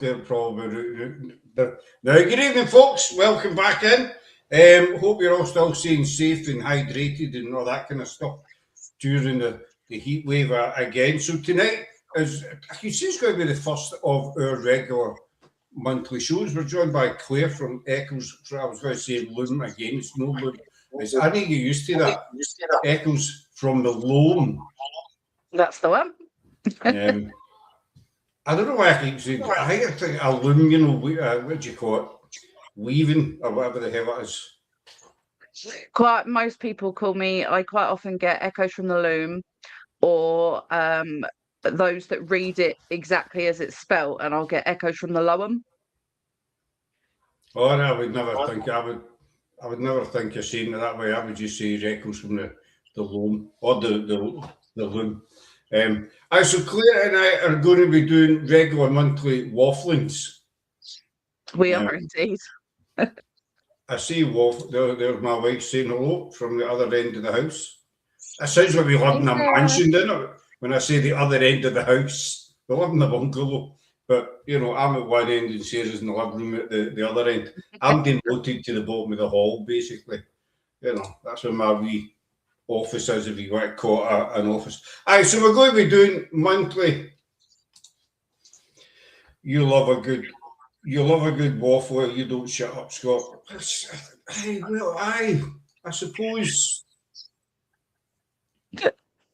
they're probably now. Good evening, folks. Welcome back in. Hope you're all still staying safe and hydrated and all that kind of stuff during the heat wave again. So tonight is, I can see it's going to be the first of our regular monthly shows. We're joined by Claire from Echoes. I was going to say Loom again. It's no Loom. I need to get used to that. Echoes from the Loam. That's the one. I don't know why I keep saying. I think a loom, you know, what do you call it? Weaving or whatever the hell it is. Most people call me. I quite often get echoes from the loom, or those that read it exactly as it's spelt, and I'll get echoes from the loam. Oh, no, I would never think. I would never think of saying it that way. I would just say echoes from the loam or the loom. So Claire and I are going to be doing regular monthly wafflings. We are indeed. I see there's my wife saying hello from the other end of the house. That sounds like we live in a mansion, doesn't it? When I say the other end of the house, we live in a bungalow. But, you know, I'm at one end and Sarah's in the living room at the other end. I'm demoted to the bottom of the hall, basically. You know, that's where my wee office is, if you want to call it an office. So we're going to be doing monthly. You love a good waffle. You don't shut up, Scott. I suppose.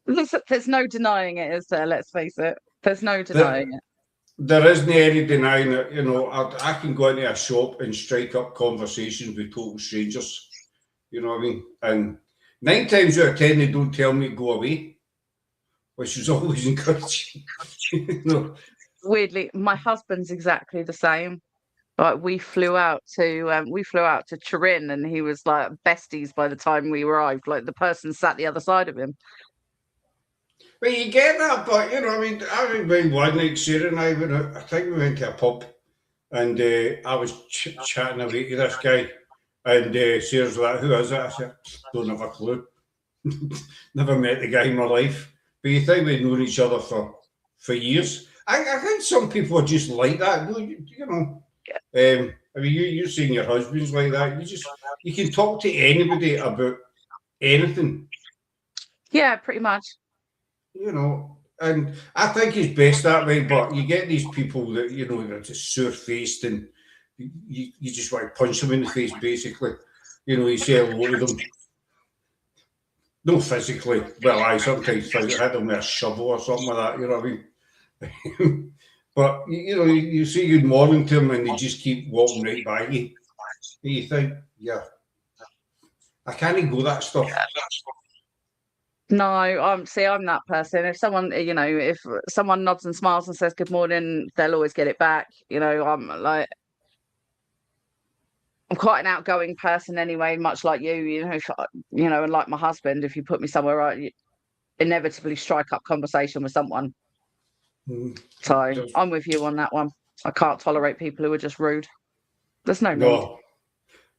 There's no denying it, is there? Let's face it. There's no denying it. There isn't any denying it. You know, I can go into a shop and strike up conversations with total strangers. You know what I mean? And 9 times out of 10, they don't tell me to go away, which is always encouraging. You know? Weirdly, my husband's exactly the same. Like we flew out to Turin, and he was like besties by the time we arrived. Like the person sat the other side of him. Well, you get that, but you know, I mean, I remember one night Sarah and I think we went to a pub, and I was chatting away to this guy, and Sarah's like, "Who is it?" I said, "Don't have a clue. Never met the guy in my life." But you think we've known each other for years. I think some people are just like that. You know. I mean, you're saying your husband's like that. You can talk to anybody about anything. Yeah, pretty much. You know, and I think it's best that way. But you get these people that you know are just sore-faced, and you just want to punch them in the face, basically. You know, you say hello to them. No, physically. Well, I sometimes hit them with a shovel or something like that. You know what I mean? But you know, you say good morning to them, and they just keep walking right by you. And you think, yeah, I can't go that stuff. No, I'm that person. If someone, you know, if someone nods and smiles and says good morning, they'll always get it back. You know, I'm quite an outgoing person anyway, much like you. You know, and like my husband, if you put me somewhere, I inevitably strike up conversation with someone. So I'm with you on that one. I can't tolerate people who are just rude. There's no need.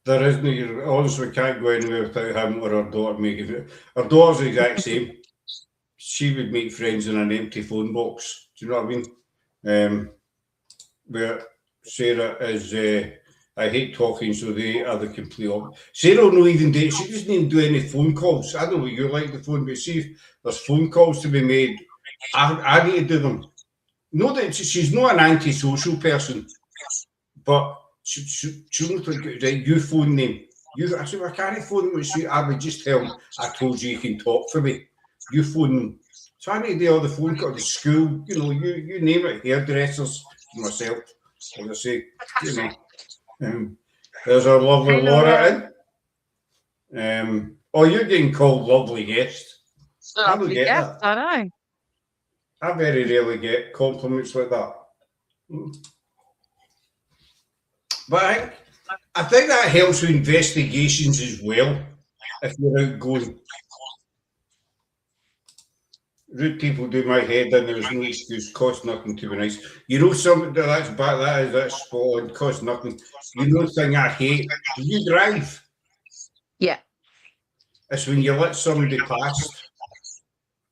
There isn't. Honestly, we can't go anywhere without him or our daughter making it. Our daughter's the exact same. She would make friends in an empty phone box. Do you know what I mean? Where Sarah is, I hate talking, so they are the complete opposite. Sarah will not even do. She doesn't even do any phone calls. I don't know what you like the phone, but see if there's phone calls to be made, I need to do them. No, that she's not an antisocial person, but she'll think, right, you phone them. I said, I can't phone them. I would just tell them, I told you can talk for me. You phone them. So I need to do all the phone calls to school, you know, you name it, hairdressers, myself, as I say, you know. There's our lovely Laura in. You're getting called lovely guest. I don't get that. I know. I very rarely get compliments like that. But I think that helps with investigations as well. If you're outgoing, rude people do my head in. There's no excuse. Costs nothing to be nice. You know something that's bad. That's spot on. Costs nothing. You know the thing I hate. Do you drive? Yeah. It's when you let somebody pass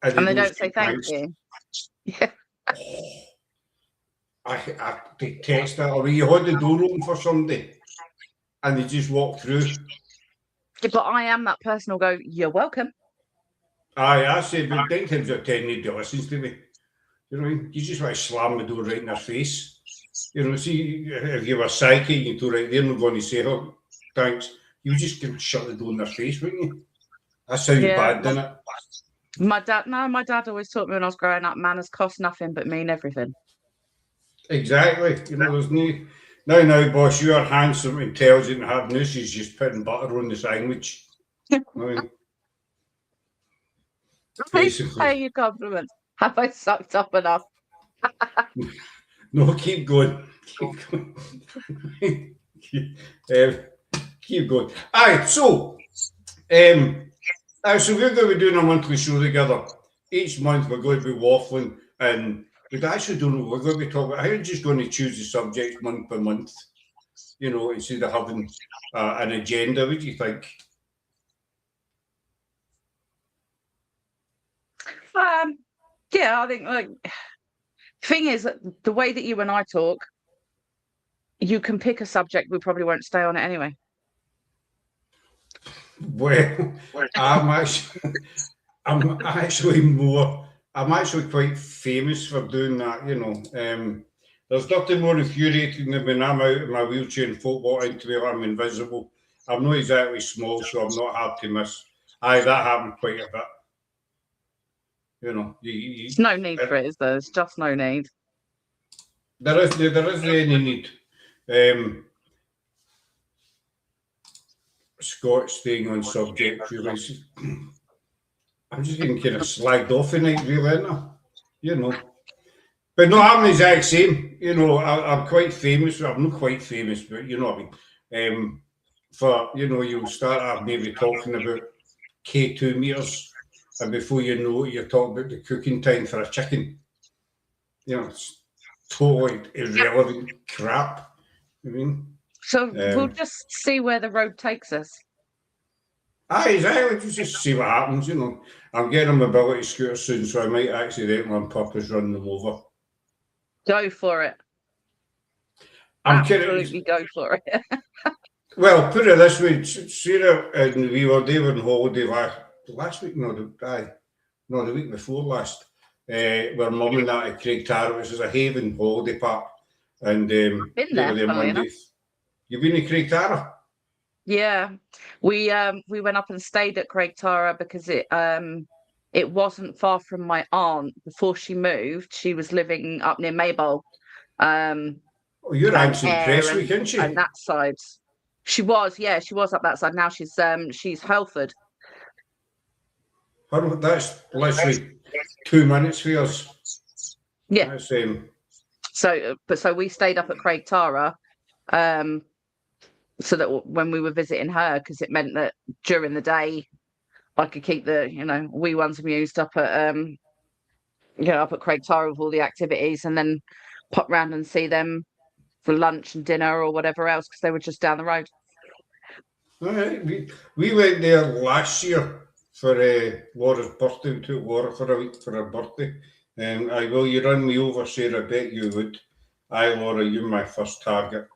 and they don't say thank you. Yeah. I detest that. Or you had the door open for somebody and they just walk through. Yeah, but I am that person who'll go, "You're welcome." Aye, I say, but 9 times out of 10, nobody listens to me. You know what I mean? You just want to slam the door right in their face. You know, see, if you were psychic, you go right there, not going to say, "Oh, thanks." You would just shut the door in their face, wouldn't you? That sounds bad, doesn't it? My dad always taught me when I was growing up, manners cost nothing but mean everything. Exactly. You know, there's no, now, boss, you are handsome, intelligent, and have news. She's just putting butter on the sandwich. I mean, basically. Pay your compliments. Have I sucked up enough? No, keep going. Keep going. Keep going. Aye, so, so we're going to be doing a monthly show together. Each month we're going to be waffling, and we actually don't know. We're going to be talking. I'm just going to choose the subjects month by month. You know, instead of having an agenda. What do you think? Yeah, I think like thing is that the way that you and I talk, you can pick a subject, we probably won't stay on it anyway. Well, I'm actually quite famous for doing that, you know. There's nothing more infuriating than when I'm out in my wheelchair and folk walk into me, I'm invisible. I'm not exactly small, so I'm not hard to miss. Aye, that happened quite a bit. You know, There's no need for it, is there? There's just no need. There isn't any need. Scott staying on subject, really. I'm just getting kind of slagged off tonight, really, isn't I? You know. But no, I'm the exact same. You know, I'm quite famous. I'm not quite famous, but you know what I mean. For, you know, you'll start off maybe talking about K2 meters, and before you know it, you're talking about the cooking time for a chicken. You know, it's totally irrelevant crap. I mean, so we'll just see where the road takes us. Aye, exactly. Just see what happens, you know. I'm getting a mobility scooter soon, so I might accidentally on purpose run them over. Go for it. I'm absolutely go for it. Well, put it this way, Sarah and we were there on holiday last week, the week before last. Where mum and that at Craig Tara, which is a haven holiday park. And Been there, funnily enough. You've been to Craig Tara? Yeah, we went up and stayed at Craig Tara because it wasn't far from my aunt. Before she moved, she was living up near Maybole. Oh, your aunt's in Prestwick, isn't she? And that side. She was up that side. Now she's Helford. That's literally 2 minutes for us. Yeah. That's, So we stayed up at Craig Tara, so that when we were visiting her, because it meant that during the day I could keep the wee ones amused up at up at Craig Tara with all the activities, and then pop round and see them for lunch and dinner or whatever else, because they were just down the road. All right. We went there last year for Laura's birthday. We took Laura for a week for her birthday. Will you run me over, Sarah? I bet you would. Aye, Laura, you're my first target.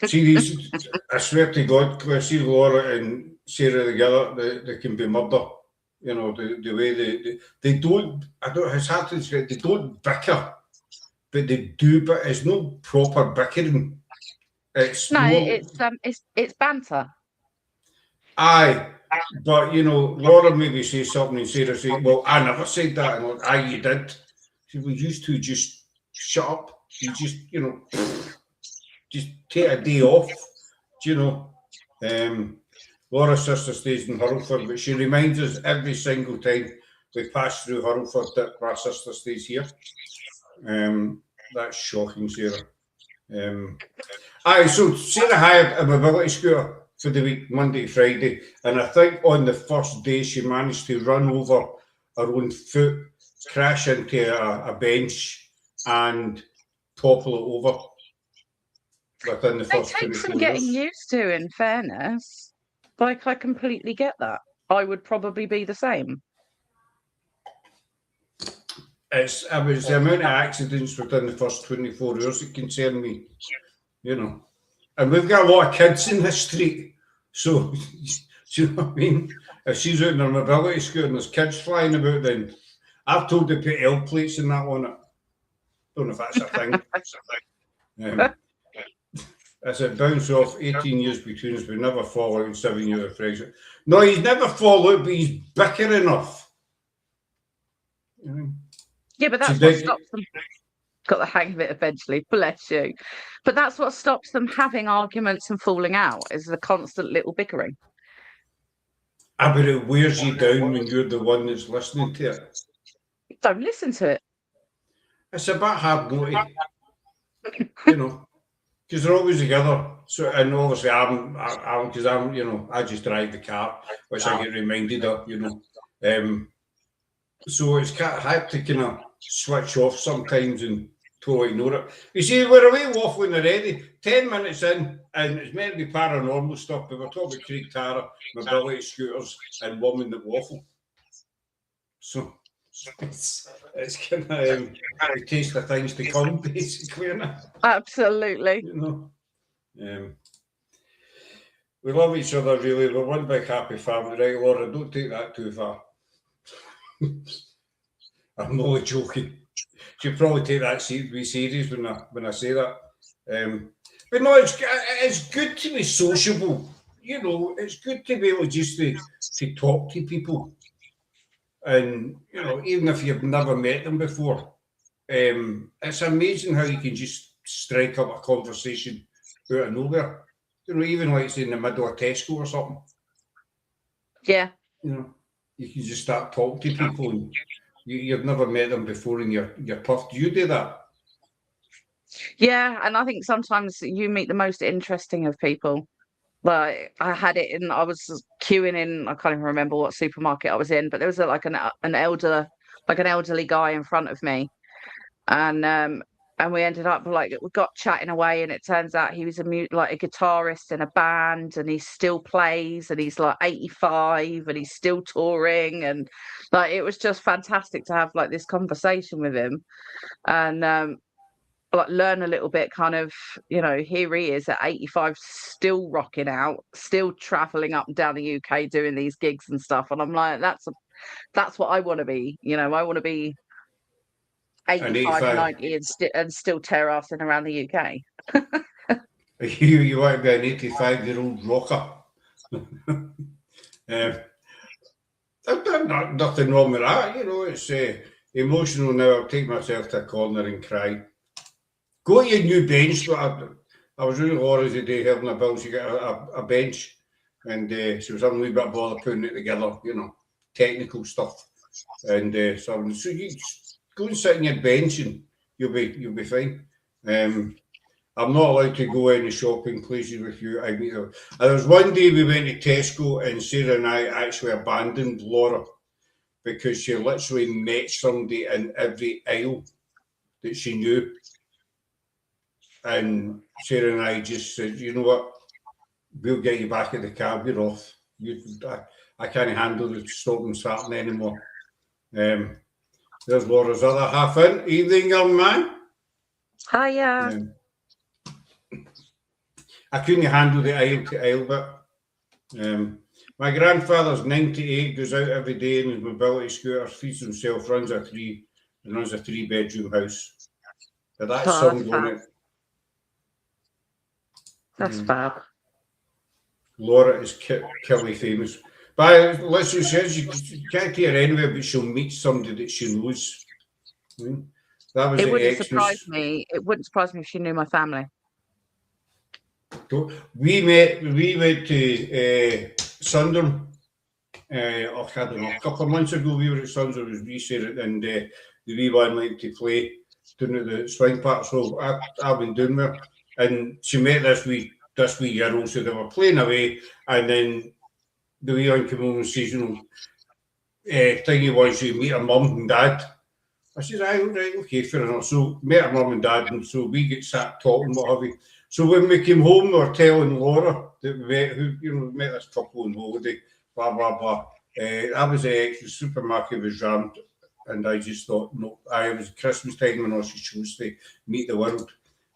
See these, I swear to God, when I see Laura and Sarah together, they can be murder. You know, the way they don't, it's hard to describe, they don't bicker, but they do, but it's no proper bickering. It's banter. Aye, but Laura maybe say something and Sarah say, "Well, I never said that," and like, "Aye, you did." She we used to just shut up. You just just take a day off. Laura's sister stays in Hurlford, but she reminds us every single time we pass through Hurlford that our sister stays here. That's shocking, Sarah. So Sarah hired a mobility scooter for the week, Monday to Friday, and I think on the first day she managed to run over her own foot, crash into a bench, and topple it over within the first 24 hours. It takes some getting used to, in fairness. Like, I completely get that. I would probably be the same. It was the amount of accidents within the first 24 hours that concern me, you know. And we've got a lot of kids in this street, so, do you know what I mean? If she's out in her mobility scooter and there's kids flying about, then I've told her to put L plates and that on it. Don't know if that's a thing. I said, bounce off, 18 years between us, we never fall out in 7 years of friendship. No, he's never fall out, but he's bicker enough. Yeah, but that's what stops them. Got the hang of it eventually, bless you. But that's what stops them having arguments and falling out, is the constant little bickering. But it wears you down when you're the one that's listening to it. Don't listen to it. It's a bit hard naughty, you know, because they're always together. So, and obviously because I'm, you know, I just drive the car, which I get reminded of, you know. So it's kind of hard to kind of switch off sometimes and totally ignore it. You see, we're away waffling already, 10 minutes in, and it's meant to be paranormal stuff, but we're talking about Craig Tara, mobility scooters, and women that waffle. So it's kind of a taste of things to come, basically, isn't it? Absolutely. You know, we love each other, really. We're one big happy family, right, Laura? Don't take that too far. I'm only joking. She'll probably take that be serious when I say that. But no, it's good to be sociable. You know, it's good to be able just to talk to people. And, you know, even if you've never met them before, it's amazing how you can just strike up a conversation out of nowhere. You know, even like say in the middle of Tesco or something. Yeah. You know, you can just start talking to people and you've never met them before and you're puffed. Do you do that? Yeah, and I think sometimes you meet the most interesting of people. Like I was queuing in, I can't even remember what supermarket I was in, but there was an elderly guy in front of me, and we ended up we got chatting away, and it turns out he was a guitarist in a band, and he still plays, and he's like 85, and he's still touring, and like it was just fantastic to have like this conversation with him, and like learn a little bit, kind of, you know, here he is at 85, still rocking out, still traveling up and down the UK doing these gigs and stuff, and I'm like, that's what I want to be, you know. I want to be 85, 90 and still tear assing around the UK. You want to be an 85-year-old rocker. Nothing wrong with that, you know. It's emotional now. I'll take myself to a corner and cry. Go to your new bench. I was really Laura today helping her build. She got a bench, and she was having a wee bit of bother putting it together, you know, technical stuff. And so you go and sit on your bench, and you'll be fine. I'm not allowed to go any shopping places with you. There was one day we went to Tesco, and Sarah and I actually abandoned Laura because she literally met somebody in every aisle that she knew. And Sarah and I just said, you know what, we'll get you back at the cab, you're off. I can't handle the stop and starting anymore. There's Laura's other half in. Evening, young man. Hiya. I couldn't handle the aisle to aisle bit. My grandfather's 98, goes out every day in his mobility scooter, feeds himself, runs a 3-bedroom house. But that's some on it. That's fab. Laura is Kelly famous. But let's just say you can't take her anywhere, but she'll meet somebody that she knows. That was it wouldn't surprise me. It wouldn't surprise me if she knew my family. We went to Sunderland. I don't know, a couple of months ago. We were at Sunderland with Reset, and the wee one went to play down at the swing park. So I've been doing there. And she met this wee girl, so they were playing away, and then the wee one came home and says, you know, thingy was you meet her mum and dad. I said, right, okay, fair enough. So met her mum and dad, and so we get sat talking, what have you. So when we came home, we were telling Laura that we met this couple on holiday, blah blah blah. That was the supermarket was rammed And I just thought, no, it was Christmas time when she chose to meet the world.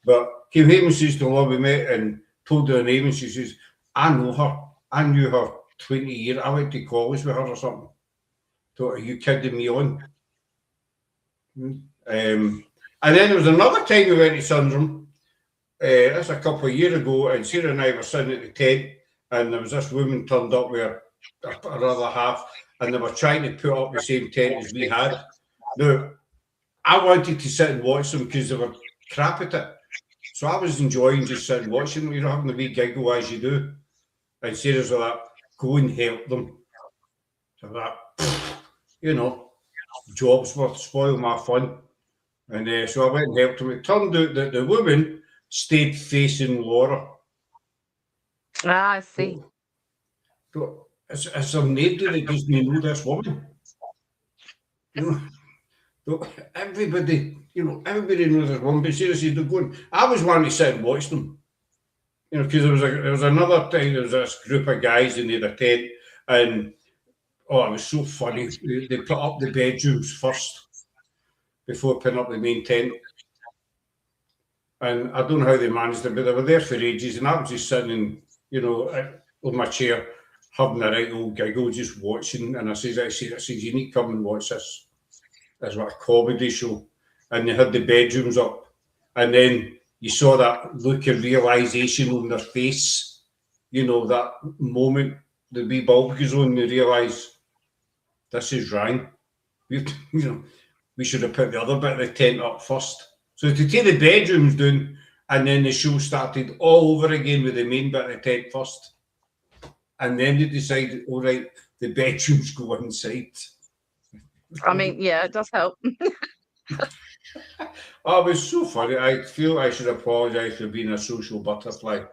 But came home and says to her, we met and told her name, and she says, I know her. I knew her 20 years. I went to college with her or something. Thought, are you kidding me on? And then there was another time we went to Sundrum. That's a couple of years ago, and Sarah and I were sitting at the tent, and there was this woman turned up with her other half, and they were trying to put up the same tent as we had. Now, I wanted to sit and watch them because they were crap at it. So I was enjoying just sitting watching them, you know, having a wee giggle as you do. And Sarah's like, go and help them. So that, you know, jobs were spoil my fun. And so I went and helped them. It turned out that the woman stayed facing Laura. Ah, I see. So it's a nobody that doesn't know this woman. You know, so everybody knows this woman, but seriously, they're going. I was wanting to sit and watch them. You know, because there was another time, there was this group of guys in the tent, and it was so funny. They put up the bedrooms first before putting up the main tent. And I don't know how they managed it, but they were there for ages, and I was just sitting, you know, on my chair, having a right old giggle, just watching. And I said, you need to come and watch this. It's like a comedy show. And they had the bedrooms up, and then you saw that look of realisation on their face, you know, that moment the wee bulb goes on, they realise this is wrong. You know, we should have put the other bit of the tent up first. So to take the bedrooms down, and then the show started all over again with the main bit of the tent first. And then they decided, all right, the bedrooms go inside. I mean, yeah, it does help. Oh, it was so funny. I feel I should apologise for being a social butterfly.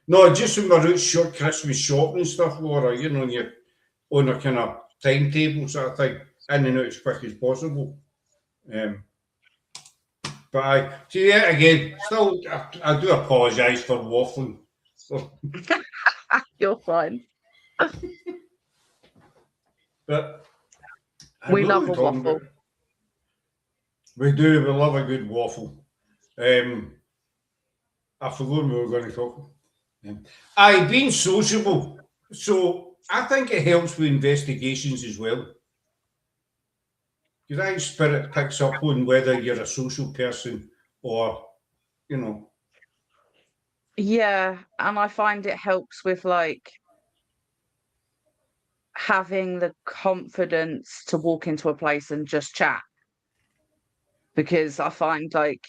No, just when we're out short Christmas shopping and stuff, Laura, you know, and you're on a kind of timetable sort of thing, in and out as quick as possible. But again, still, I do apologise for waffling. You're fine. But we love a waffle. We do. We love a good waffle. I forgot we were going to talk. I've been sociable, so I think it helps with investigations as well. Because I think Spirit picks up on whether you're a social person or, you know. Yeah, and I find it helps with like having the confidence to walk into a place and just chat. Because I find like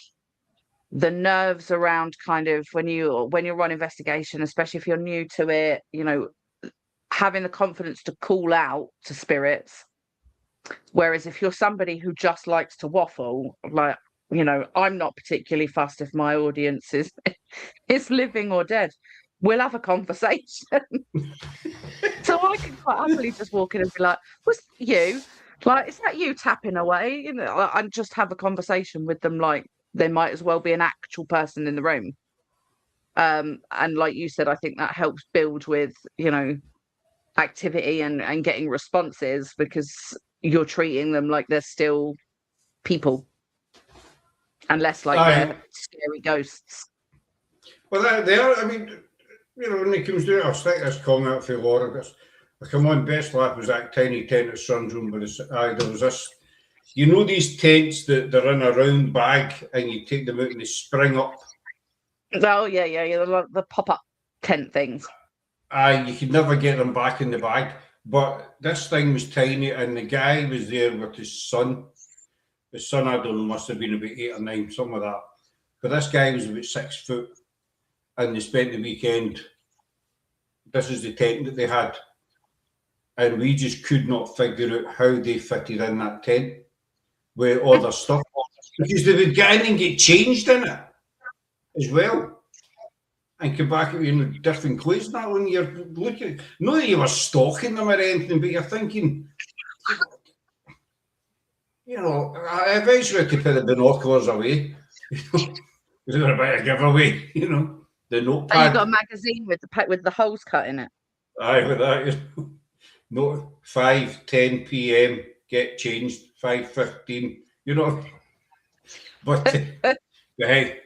the nerves around kind of when you're on investigation, especially if you're new to it, you know, having the confidence to call out to spirits. Whereas if you're somebody who just likes to waffle, like, you know, I'm not particularly fussed if my audience is living or dead. We'll have a conversation. So I can quite happily just walk in and be like, was that you? Like, is that you tapping away? You know, and just have a conversation with them like they might as well be an actual person in the room. And like you said, I think that helps build with, you know, activity and getting responses because you're treating them like they're still people and less like they're scary ghosts. Well, they are. I mean, you know, when it comes to it, I'll stick this comment for Laura. I come on, best laugh was that tiny tent at Sundrum, but there was this, you know, these tents that they're in a round bag and you take them out and they spring up. Oh, yeah, the pop-up tent things. You could never get them back in the bag. But this thing was tiny, and the guy was there with his son. His son, I don't know, must have been about 8 or 9, something like that. But this guy was about 6 foot, and they spent the weekend. This is the tent that they had. And we just could not figure out how they fitted in that tent with all their stuff. Because they would get in and get changed in it as well. And come back in different clothes now when you're looking. Not that you were stalking them or anything, but you're thinking, you know, I eventually had to put the binoculars away. You know, it was a bit of giveaway, you know. The notepad. Oh, you got a magazine with the holes cut in it. Aye, with that, you know. 5:10 p.m. get changed. 5:15, you know. But the thing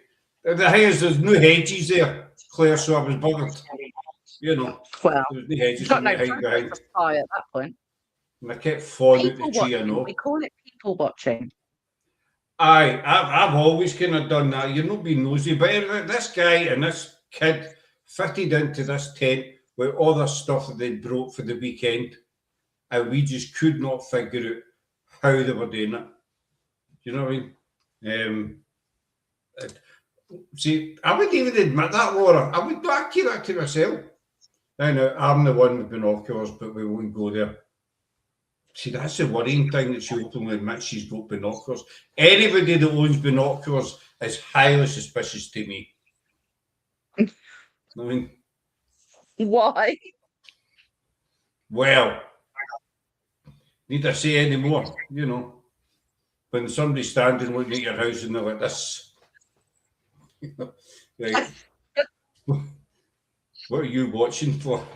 is, there's no hedges there, Claire, so I was buggered. You know, Well, there was no hedges got on no the hide behind. progress supply at that point. And I kept falling out the People tree, I know. watching. We call it people watching. Aye, I've always kind of done that. You're not being nosy, but this guy and this kid fitted into this tent with all the stuff that they brought for the weekend, and we just could not figure out how they were doing it. Do you know what I mean? See, I wouldn't even admit that, Laura. I would not keep that to myself. Now, I'm the one with binoculars, but we won't go there. See, that's the worrying thing, that she openly admits she's got binoculars. Anybody that owns binoculars is highly suspicious to me. I mean, why? Well, need I say any more? You know, when somebody's standing looking at your house and they're like this, right? What are you watching for?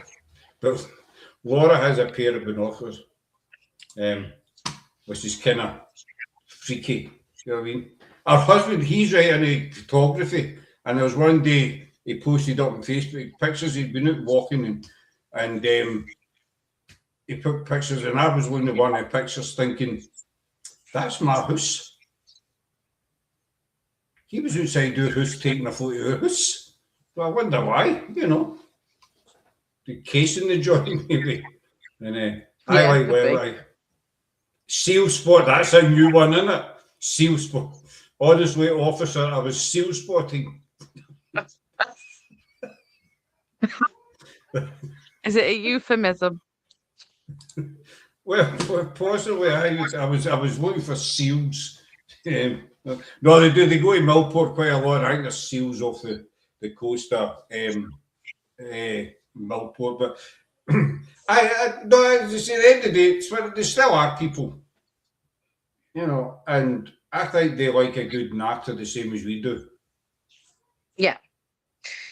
But Laura has a pair of binoculars. Which is kind of freaky, you know what I mean? Our husband, he's right into photography, and there was one day he posted up on Facebook pictures. He'd been out walking, and he put pictures, and I was looking at one of the pictures thinking, that's my house. He was outside our house taking a photo of our house. Well, I wonder why, you know. The case in the joint, maybe. And seal spot, that's a new one, isn't it? Seal spot. Honestly, officer, I was seal spotting. Is it a euphemism? Well, possibly. I was looking for seals. No, they do. They go to Millport quite a lot. I think there's seals off the coast of Millport, but no, just at the end of the day, there still are people, you know, and I think they like a good natter the same as we do. Yeah.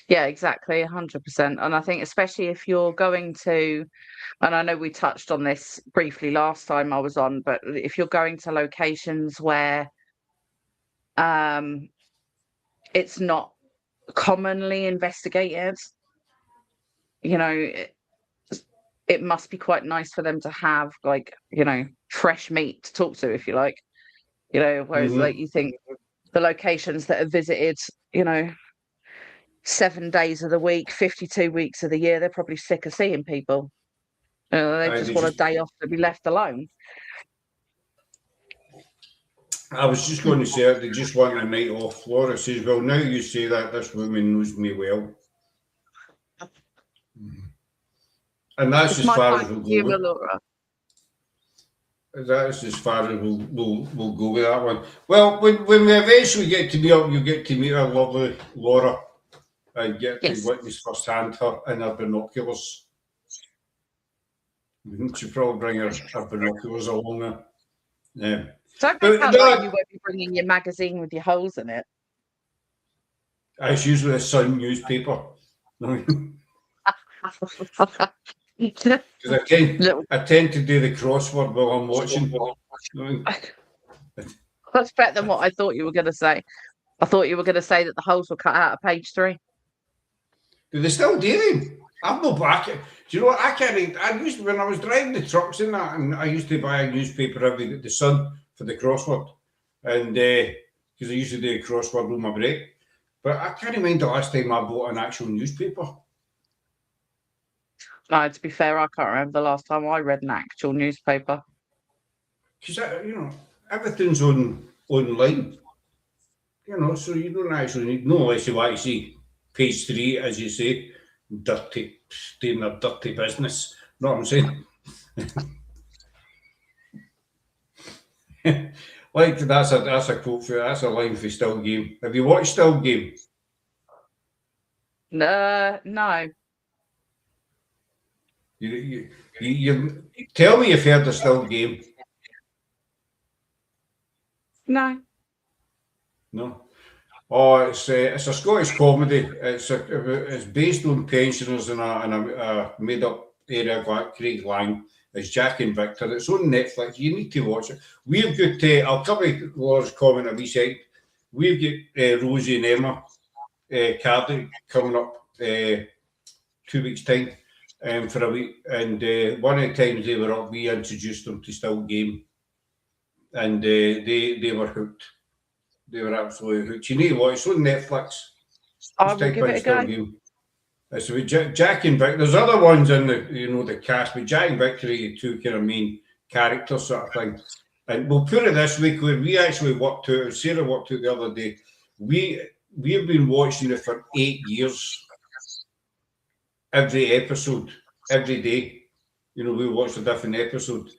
Yeah, exactly, 100%. And I think especially if you're going to, and I know we touched on this briefly last time I was on, but if you're going to locations where it's not commonly investigated, you know, it must be quite nice for them to have, like, you know, fresh meat to talk to, if you like, you know, whereas like you think the locations that are visited, you know, 7 days of the week, 52 weeks of the year, they're probably sick of seeing people. They just want a day off to be left alone. I was just going to say they just want a night off. Laura says, well, now you say that, this woman knows me well. And that's as far as we'll go. Laura. That's as far as we'll go with that one. Well, when we eventually get to meet up, you get to meet our lovely Laura and get to witness firsthand her and her binoculars. She'll probably bring her binoculars along there. Yeah. Don't make out like you won't be bringing your magazine with your holes in it. It's usually a Sun newspaper. Because I tend to do the crossword while I'm watching. That's better than what I thought you were going to say. I thought you were going to say that the holes were cut out of page 3. Do they still do them? I'm not back. Do you know what? I used to, when I was driving the trucks and that, and I used to buy a newspaper every day, the Sun, for the crossword. And because I used to do a crossword on my break. But I can't remember the last time I bought an actual newspaper. No, to be fair, I can't remember the last time I read an actual newspaper. Because, you know, everything's online. You know, so you don't actually need, no, unless you want to see page 3, as you say, dirty, doing their dirty business. You know what I'm saying? Like, that's a quote for, that's a line for Still Game. Have you watched Still Game? No. You tell me you've heard of Still Game. No. Oh, it's a Scottish comedy. It's based on pensioners in a made up area of Craig Lang, is Jack and Victor. It's on Netflix. You need to watch it. We've got, I'll cover Laura's comment a wee sec. We've got Rosie and Emma Cardi coming up 2 weeks' time for a week. And one of the times they were up, we introduced them to Still Game. And they were hooked. They were absolutely hooked. You need to watch. It's on Netflix. I will give it a go. It's with Jack and Victor. There's other ones in the cast, but Jack and Victor are the two kind of main characters sort of thing. And we'll put it this way, we actually worked out, Sarah worked out the other day, we have been watching it for 8 years. Every episode, every day. We watched a different episode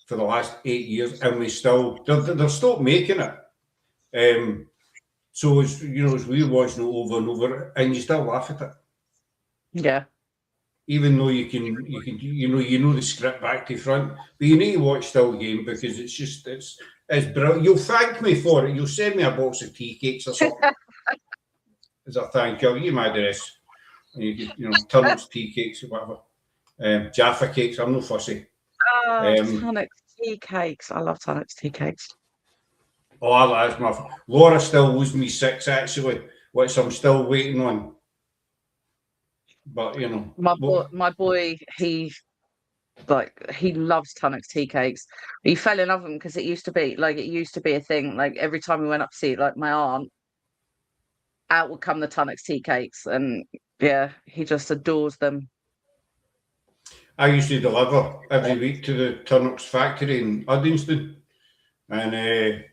for the last 8 years, and we still, they're still making it. So as we're watching it over and over, and you still laugh at it. Yeah. Even though you know the script back to front, but you need to watch Still Game because it's brilliant. You'll thank me for it. You'll send me a box of tea cakes or something as a thank you. I'll give you my address. And you get, turnips, tea cakes, or whatever. Jaffa cakes. I'm no fussy. Turnips tea cakes. I love turnips tea cakes. Oh, that's Laura still owes me 6 actually, which I'm still waiting on. But my boy, he loves turnips tea cakes. He fell in love with them because it used to be a thing. Like every time we went up to see my aunt, out would come the turnips tea cakes, and yeah, he just adores them. I used to deliver every week to the turnips factory in Uddingston, and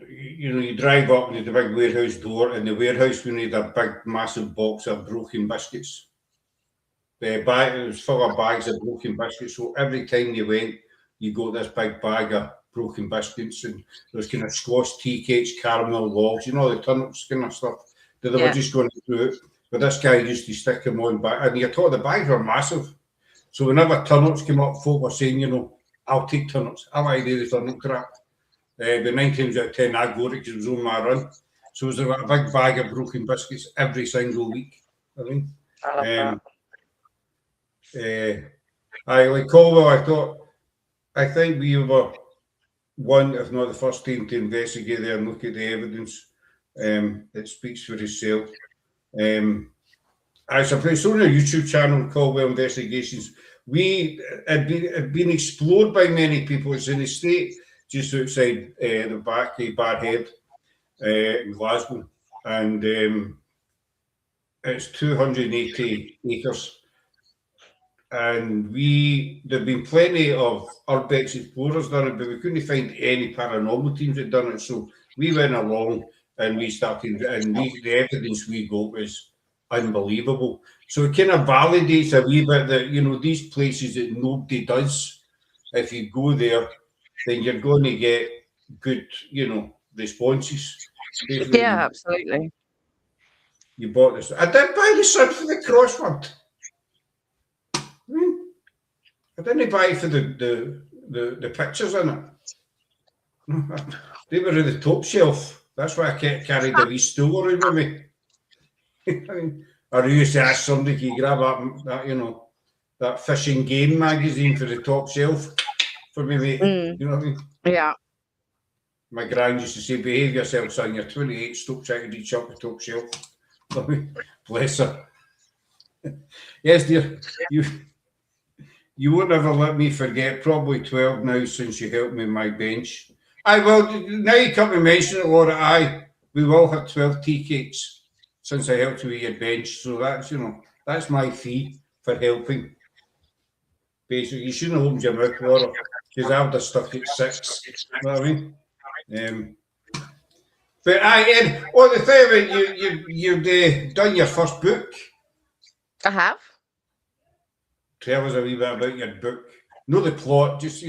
you drive up to the big warehouse door. In the warehouse, we need a big, massive box of broken biscuits. It was full of bags of broken biscuits. So every time you went, you got this big bag of broken biscuits, and there's kind of squash tea cakes, caramel logs, the turnips kind of stuff. They were just going through it. But this guy used to stick them on back, and you're told the bags were massive. So whenever turnips came up, folk were saying, I'll take turnips. I like to do the turnip crap. But 9 times out of 10, I got it because it was on my run. So it was a big bag of broken biscuits every single week. I mean, like Colwell, I think we were one, if not the first team, to investigate there and look at the evidence. It speaks for itself. I suppose it's on our YouTube channel, Colwell Investigations. We had been explored by many people. It's in the estate just outside the back of Barhead in Glasgow, and it's 280 acres. And there've been plenty of urbex explorers done it, but we couldn't find any paranormal teams that done it. So we went along and we started, and the evidence we got was unbelievable. So it kind of validates a wee bit that these places that nobody does. If you go there, then you're going to get good, responses. Yeah, absolutely. You bought this. I did buy the Sun for the crossword. I didn't buy it for the pictures in it. They were at the top shelf. That's why I carried a wee stool around with me. I used to ask somebody, can you grab that, that fishing game magazine for the top shelf for me, mate? You know what I mean? Yeah. My gran used to say, behave yourself, son, you're 28, stop trying to reach up the top shelf. Bless her. Yes, dear, you won't ever let me forget, probably 12 now since you helped me with my bench. Now you come to mention it, Laura, we will have 12 tea cakes since I helped you with your bench. So that's my fee for helping. Basically, you shouldn't have opened your mouth, Laura, because I would have stuck at 6. You know what I mean? But Ed, the thing about you've done your first book. I have. Tell us a wee bit about your book. Not the plot, just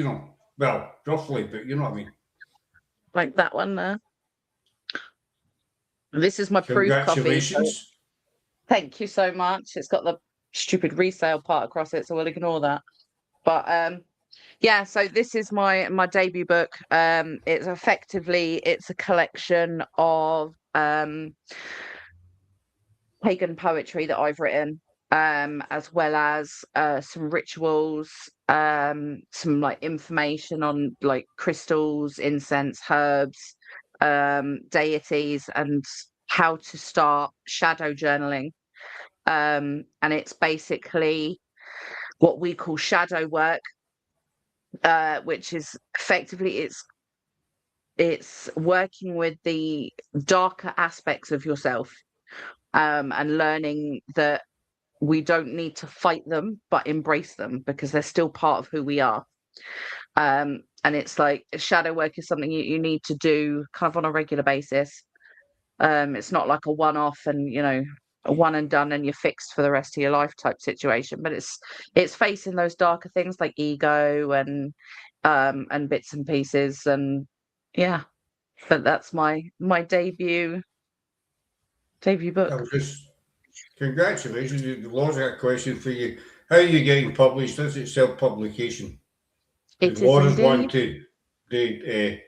roughly, but you know what I mean. Like that one there. This is my proof copy. Congratulations. Thank you so much. It's got the stupid resale part across it, so we'll ignore that. But yeah, so this is my debut book. It's a collection of pagan poetry that I've written. as well as some rituals, some like information on like crystals, incense, herbs, deities, and how to start shadow journaling. And it's basically what we call shadow work, which is effectively it's working with the darker aspects of yourself, and learning that we don't need to fight them, but embrace them because they're still part of who we are. And it's like shadow work is something you need to do kind of on a regular basis. It's not like a one-off and a one and done and you're fixed for the rest of your life type situation, but it's facing those darker things like ego and bits and pieces. And yeah, but that's my debut book. I was just congratulations. The Laws got a question for you. How are you getting published? Is it self-publication? It is Laura's one indeed. to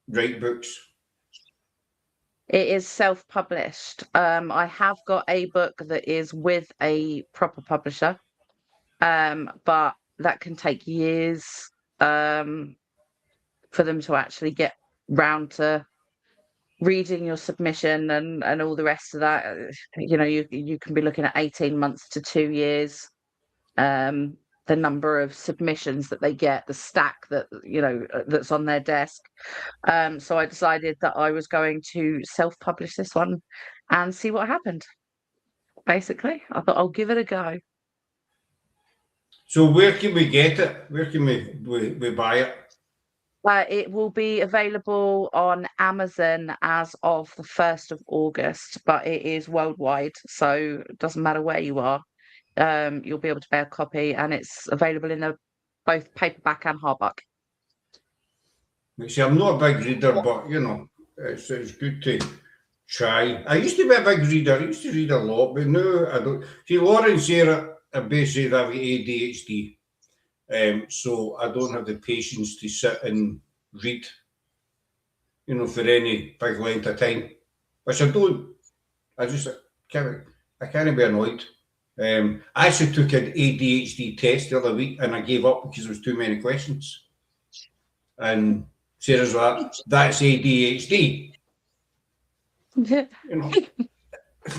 write books. It is self-published. I have got a book that is with a proper publisher, but that can take years for them to actually get round to reading your submission and all the rest of that. You can be looking at 18 months to 2 years. The number of submissions that they get, the stack that that's on their desk. So I decided that I was going to self-publish this one and see what happened. Basically, I thought I'll give it a go. So where can we get it? Where can we buy it? It will be available on Amazon as of the 1st of August, but it is worldwide, so it doesn't matter where you are. You'll be able to buy a copy, and it's available in both paperback and hardback. See, I'm not a big reader, but it's good to try. I used to be a big reader. I used to read a lot, but now I don't. See, Laura and Sarah basically have ADHD, so I don't have the patience to sit and read, for any big length of time. Which I don't. I just can't be annoyed. I actually took an ADHD test the other week, and I gave up because there was too many questions. And Sarah's like, "That's ADHD."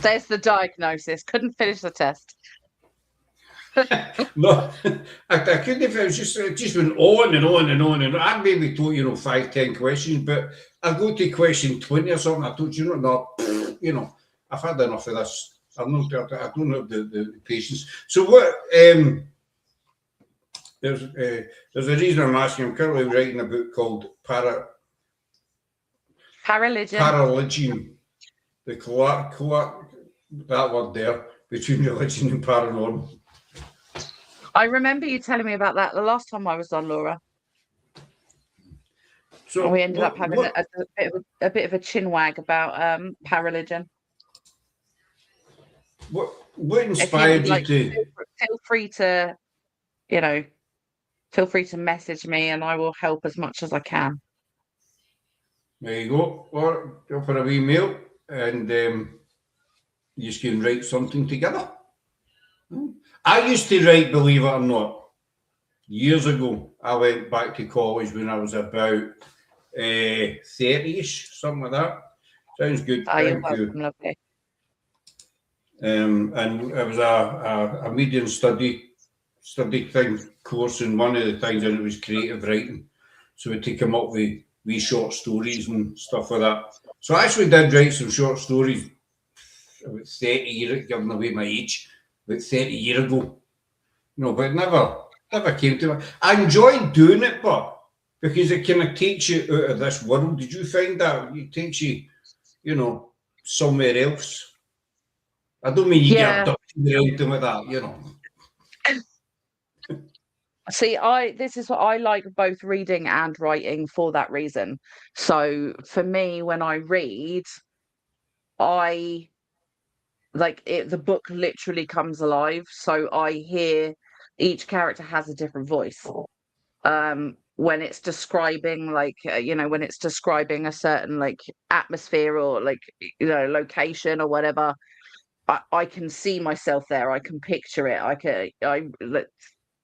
There's the diagnosis. Couldn't finish the test. No, I couldn't. If it was just went on and on and on and on. I maybe told 5-10 questions, but I go to question 20 or something. I told I've had enough of this. I don't have the patience. So what? There's a reason I'm asking. I'm currently writing a book called Paraligion. That word there between religion and paranormal. I remember you telling me about that the last time I was on, Laura. So and we ended up having a bit of a chinwag about paraligion. What inspired you to? Feel free to message me, and I will help as much as I can. There you go. Or for a wee mail, and you can write something together. I used to write, believe it or not, years ago. I went back to college when I was about 30-ish, something like that. Sounds good. Thank you. Lovely. And it was a media study thing course, and one of the things in it was creative writing. So we had to come up with wee short stories and stuff like that. So I actually did write some short stories about 30 years, giving away my age, about 30 years ago. But it never came to it. I enjoyed doing it, but because it kind of takes you out of this world. Did you find that? It takes you, somewhere else. I don't mean you get abducted or anything like that, See, this is what I like, both reading and writing for that reason. So for me, when I read, I like it, the book literally comes alive. So I hear each character has a different voice. When it's describing when it's describing a certain atmosphere or location or whatever, I can see myself there. I can picture it. I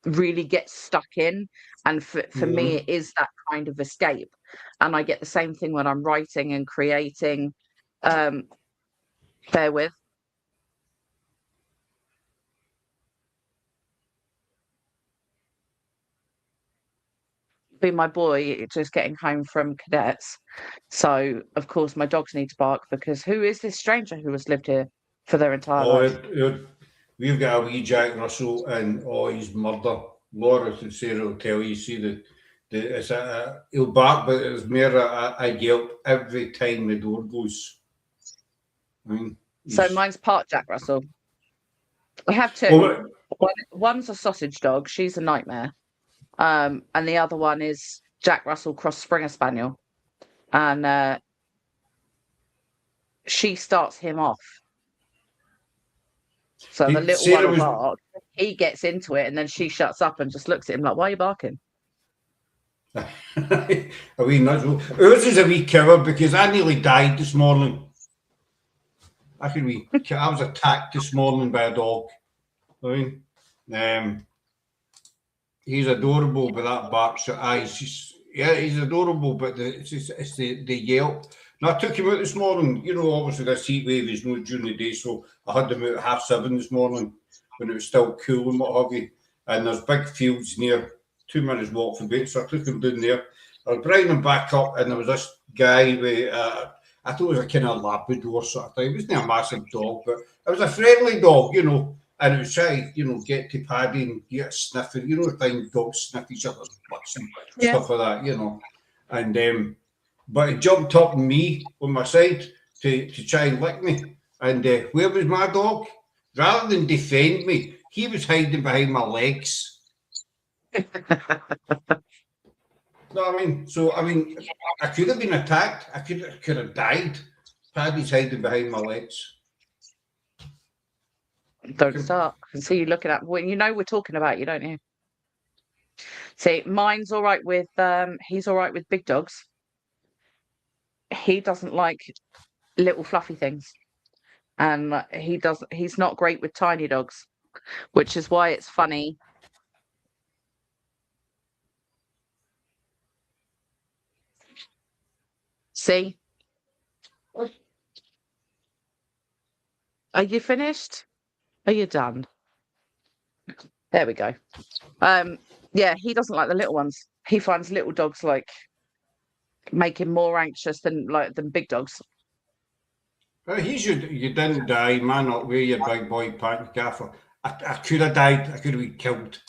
really get stuck in, and for me, it is that kind of escape. And I get the same thing when I'm writing and creating. Bear with. Be my boy just getting home from cadets, so of course my dogs need to bark, because who is this stranger who has lived here for their entire life? We've got a wee Jack Russell, and he's murder. Laura and Sarah will tell you. See it's he'll bark, but it's more a yelp every time the door goes. I mean, so mine's part Jack Russell. I have two. One's a sausage dog. She's a nightmare. And the other one is Jack Russell cross Springer Spaniel. And she starts him off. So the little one will bark, he gets into it, and then she shuts up and just looks at him like, why are you barking? A wee nuts. Ours is a wee coward, because I nearly died this morning. I was attacked this morning by a dog. I mean, he's adorable, but that barks at eyes. He's adorable, but it's the yelp. Now, I took him out this morning. You know, obviously this heat wave is not during the day, so I had him out at 7:30 this morning when it was still cool and what have you. And there's big fields near, 2 minutes walk from bed, so I took him down there. I was bringing him back up, and there was this guy with, I thought it was a kind of Labrador sort of thing. It wasn't a massive dog, but it was a friendly dog, you know. And it was trying, you know, get to Paddy and get a sniffing, you know, the thing dogs sniff each other's butts and stuff like that, you know. And but he jumped up on me on my side to try and lick me. And where was my dog? Rather than defend me, he was hiding behind my legs. No, I mean, I could have been attacked. I could have died. Paddy's hiding behind my legs. Don't start. I can see you looking at when you know we're talking about you, don't you? See, mine's all right with he's all right with big dogs. He doesn't like little fluffy things, and he's not great with tiny dogs, which is why it's funny. See, are you finished? Are you done? There we go. Yeah, he doesn't like the little ones. He finds little dogs like make him more anxious than big dogs. You didn't die, man. Not where your big boy pant gaffer. I could have died. I could have been killed.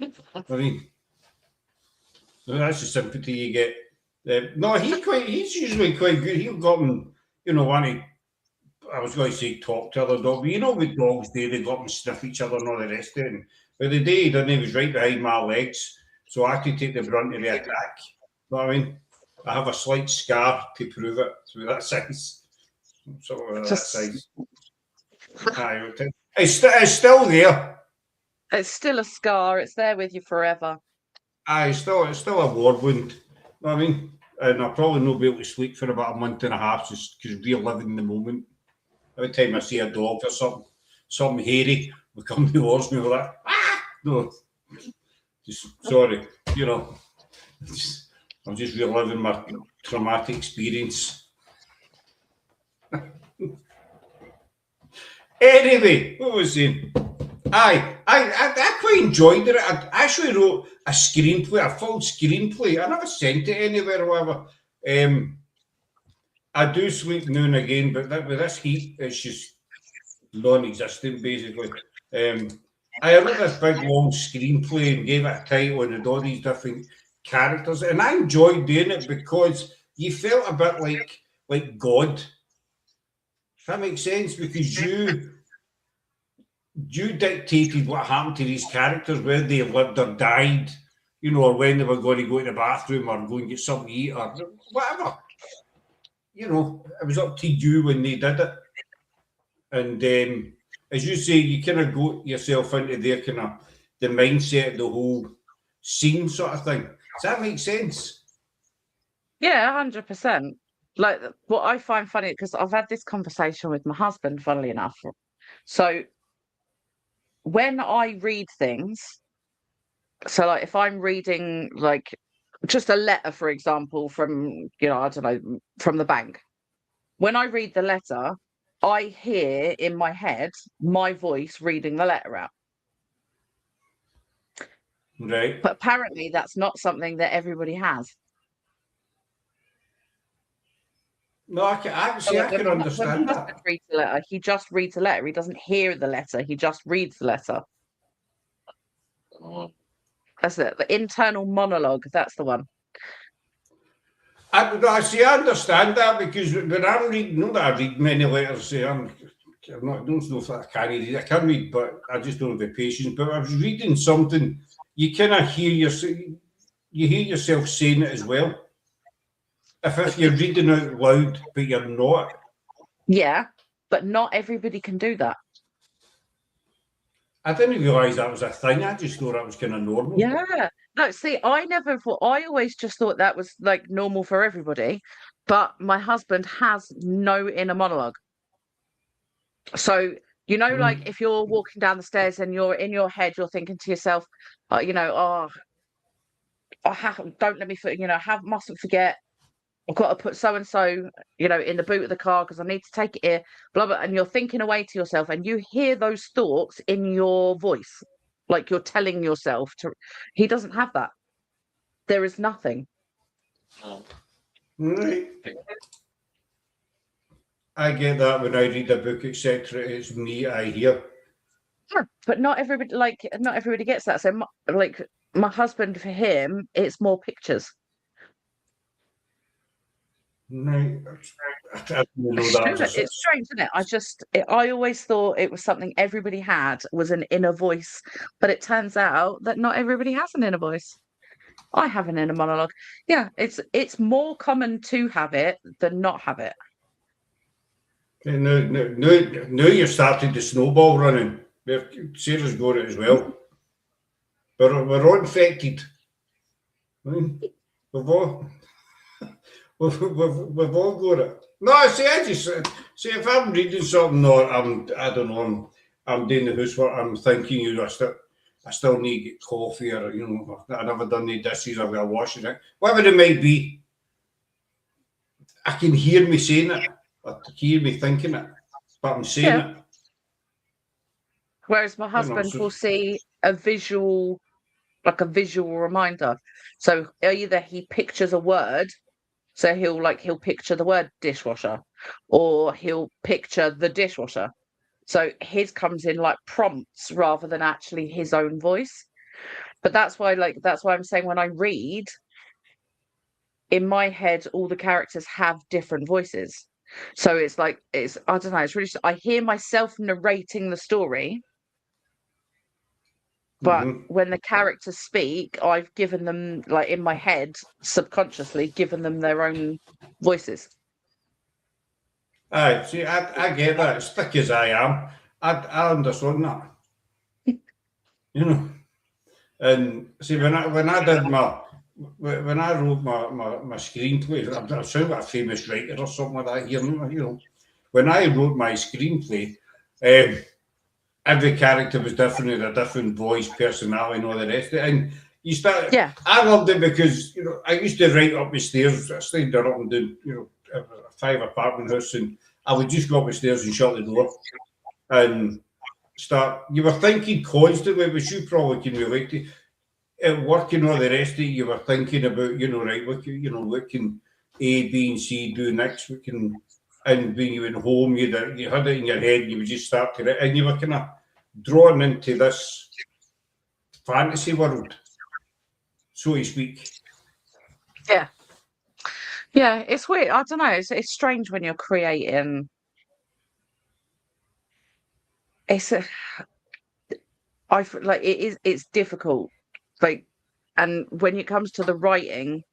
I mean, that's the sympathy you get. No, he's usually quite good. He'll got him, you know, I was going to say talk to other dogs, but you know what dogs do, they got them sniff each other and all the rest of it. But the day he didn't, he was right behind my legs, so I had to take the brunt of the attack. You know what I mean? I have a slight scar to prove it. So that size. Sort of that size. It's still there. It's still a scar. It's there with you forever. It's still a war wound. You know what I mean? And I'll probably not be able to sleep for about a month and a half just because reliving the moment. Every time I see a dog or something hairy will come towards me, like, no, just sorry, you know, I'm just reliving my traumatic experience. Anyway, what was I saying? I quite enjoyed it. I actually wrote a screenplay, a full screenplay. I never sent it anywhere or whatever. I do sleep now and again, but with this heat, it's just non-existent, basically. I wrote this big, long screenplay and gave it a title and had all these different characters, and I enjoyed doing it because you felt a bit like God. If that makes sense, because you dictated what happened to these characters, whether they lived or died, you know, or when they were going to go to the bathroom or go and get something to eat or whatever. You know, it was up to you when they did it. And as you say, you kind of got yourself into their kind of the mindset of the whole scene sort of thing. Does that make sense? Yeah, 100%. like what I find funny, because I've had this conversation with my husband, funnily enough. So when I read things, so like if I'm reading like just a letter, for example, from, I don't know, from the bank, when I read the letter, I hear in my head my voice reading the letter out. Right. But apparently that's not something that everybody has. No, see, I can When my understand husband that. reads the letter, he just reads the letter. He doesn't hear the letter. He just reads the letter. That's it. The internal monologue. That's the one. I see, I understand that because when I'm reading, not that I read many letters, I'm not, I don't know if I can read, I can read, but I just don't have the patience. But I was reading something, you kind of you hear yourself saying it as well. If you're reading out loud, but you're not. Yeah, but not everybody can do that. I didn't realise that was a thing. I just thought that was kind of normal. Yeah. No, see, I always just thought that was like normal for everybody, but my husband has no inner monologue. So, like if you're walking down the stairs and you're in your head, you're thinking to yourself, oh, don't let me, mustn't forget. I've got to put so and so, in the boot of the car because I need to take it here, blah blah. And you're thinking away to yourself, and you hear those thoughts in your voice, like you're telling yourself to. He doesn't have that. There is nothing. Right. I get that when I read a book, etc. It's me I hear. Yeah, but not everybody gets that. So, my husband, for him, it's more pictures. Right. I didn't know that was It's strange, isn't it? I always thought it was something everybody had, was an inner voice, but it turns out that not everybody has an inner voice. I have an inner monologue. Yeah, it's more common to have it than not have it. Now you're starting the snowball running. Sarah's got it as well. We're all infected. We've all we've all got it. No, see, I just see if I'm reading something or I don't know, I'm doing the housework, I'm thinking, I still need to get coffee or I never done the dishes, I've got to wash it, whatever it might be. I can hear me saying it, or hear me thinking it, but I'm saying it. Whereas my husband will see a visual reminder. So either he pictures a word, so he'll picture the word dishwasher, or he'll picture the dishwasher. So his comes in like prompts rather than actually his own voice. But that's why I'm saying when I read, in my head, all the characters have different voices. So it's I don't know, it's really, I hear myself narrating the story, but when the characters speak, I've given them, like in my head, subconsciously given them their own voices. Aye, see, I get that. As thick as I am, I understand that. And see, when I wrote my screenplay, I sound like a famous writer or something like that here. When I wrote my screenplay, every character was different, had a different voice, personality, and all the rest of it. And you start, Yeah. I loved it because I used to write up the stairs. I stayed there up and down, a 5 apartment house, and I would just go up the stairs and shut the door and start. You were thinking constantly, which you probably can relate to. At work and all the rest of it, you were thinking about, right, what can A, B, and C do next? And when you went home, you had it in your head, you would just start to, and you were kind of drawn into this fantasy world, so to speak. Yeah. Yeah, it's weird. I don't know. It's strange when you're creating. It's difficult. And when it comes to the writing,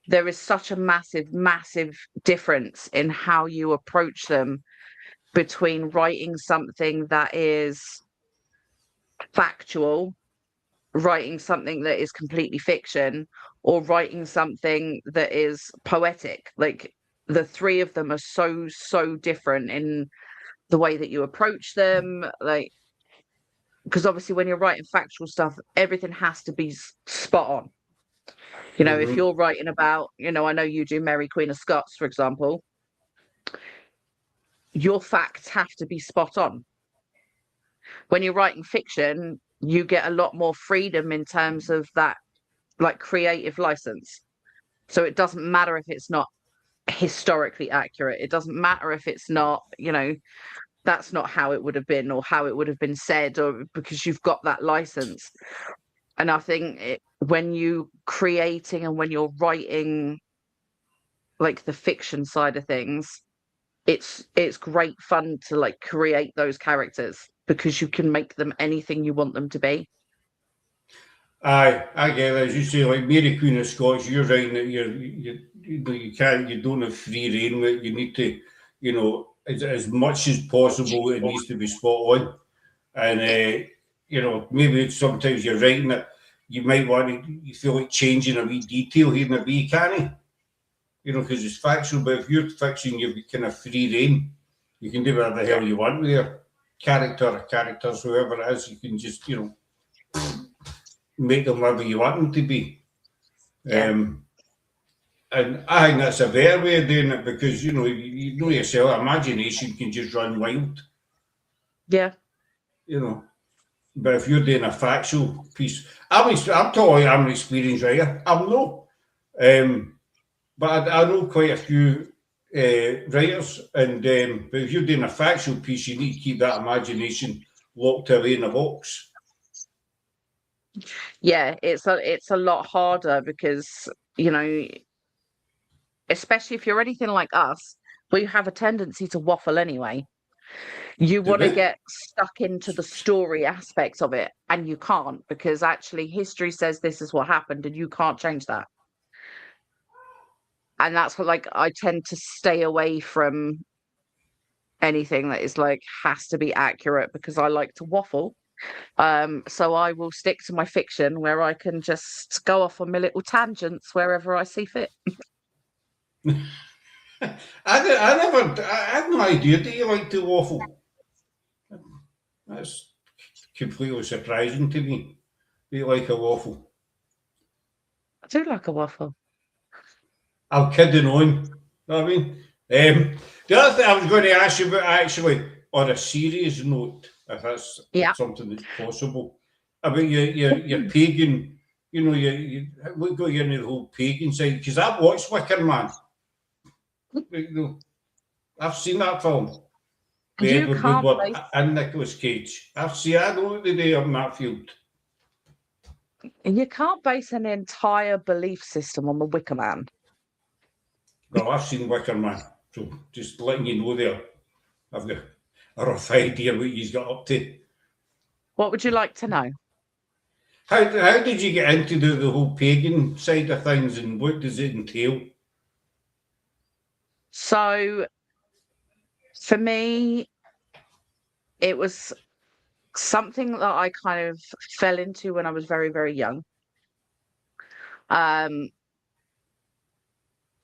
there is such a massive, massive difference in how you approach them between writing something that is factual, writing something that is completely fiction, or writing something that is poetic. Like the three of them are so different in the way that you approach them, like, because obviously when you're writing factual stuff, everything has to be spot on. You know, if you're writing about, you know, I know you do Mary Queen of Scots, for example, your facts have to be spot on. When you're writing fiction, you get a lot more freedom in terms of that, like, creative license. So it doesn't matter if it's not historically accurate. It doesn't matter if it's not, you know, that's not how it would have been or how it would have been said, or because you've got that license. And I think when you creating and when you're writing like the fiction side of things, it's great fun to like create those characters because you can make them anything you want them to be. Aye, I get it. As you say, like Mary Queen of Scots, you're right that you don't have free rein with it. You need to, you know, as much as possible, it needs to be spot on. And, you know, maybe sometimes you're writing it, you might want to, you feel like changing a wee detail here and a wee canny, you know, because it's factual. But if you're fiction, you've kind of free rein. You can do whatever the hell you want with your characters, whoever it is. You can just, you know, make them whatever you want them to be. And I think that's a better way of doing it because, you know yourself, imagination can just run wild. Yeah. You know, but if you're doing a factual piece, I'm telling you, I'm an experienced writer. I'm no. But I know quite a few writers, and but if you're doing a factual piece, you need to keep that imagination locked away in a box. Yeah, it's a lot harder because, you know, especially if you're anything like us, we have a tendency to waffle anyway. You want to get stuck into the story aspects of it, and you can't because actually history says this is what happened, and you can't change that. And that's what, like, I tend to stay away from anything that is like has to be accurate because I like to waffle. So I will stick to my fiction where I can just go off on my little tangents wherever I see fit. I had no idea that you like to waffle. That's completely surprising to me. Do you like a waffle? I do like a waffle. I'm kidding on. You know what I mean? The other thing I was going to ask you about, actually, on a serious note, if that's something that's possible, about your pagan, you know, what got you into the whole pagan side? Because I've watched Wicker Man. I've seen that film. Edward Woodward and Nicolas Cage. I know what they do up in that field. You can't base an entire belief system on the Wicker Man. Well, I've seen Wicker Man, so just letting you know there. I've got a rough idea what he's got up to. What would you like to know? How did you get into the whole pagan side of things, and what does it entail? So, for me, it was something that I kind of fell into when I was very, very young.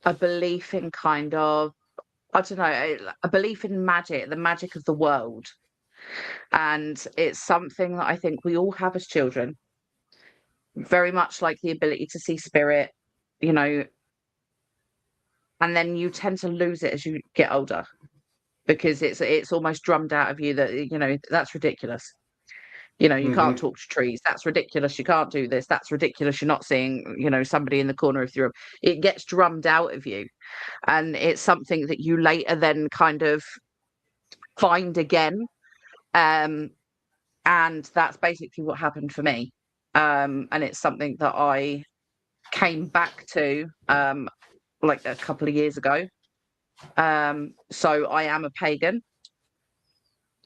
A belief in kind of, I don't know, a belief in magic, the magic of the world. And it's something that I think we all have as children. Very much like the ability to see spirit, you know, and then you tend to lose it as you get older because it's almost drummed out of you that, you know, that's ridiculous. You know, you can't talk to trees. That's ridiculous. You can't do this. That's ridiculous. You're not seeing, you know, somebody in the corner of the room. It gets drummed out of you. And it's something that you later then kind of find again. And that's basically what happened for me. And it's something that I came back to like a couple of years ago. So I am a pagan.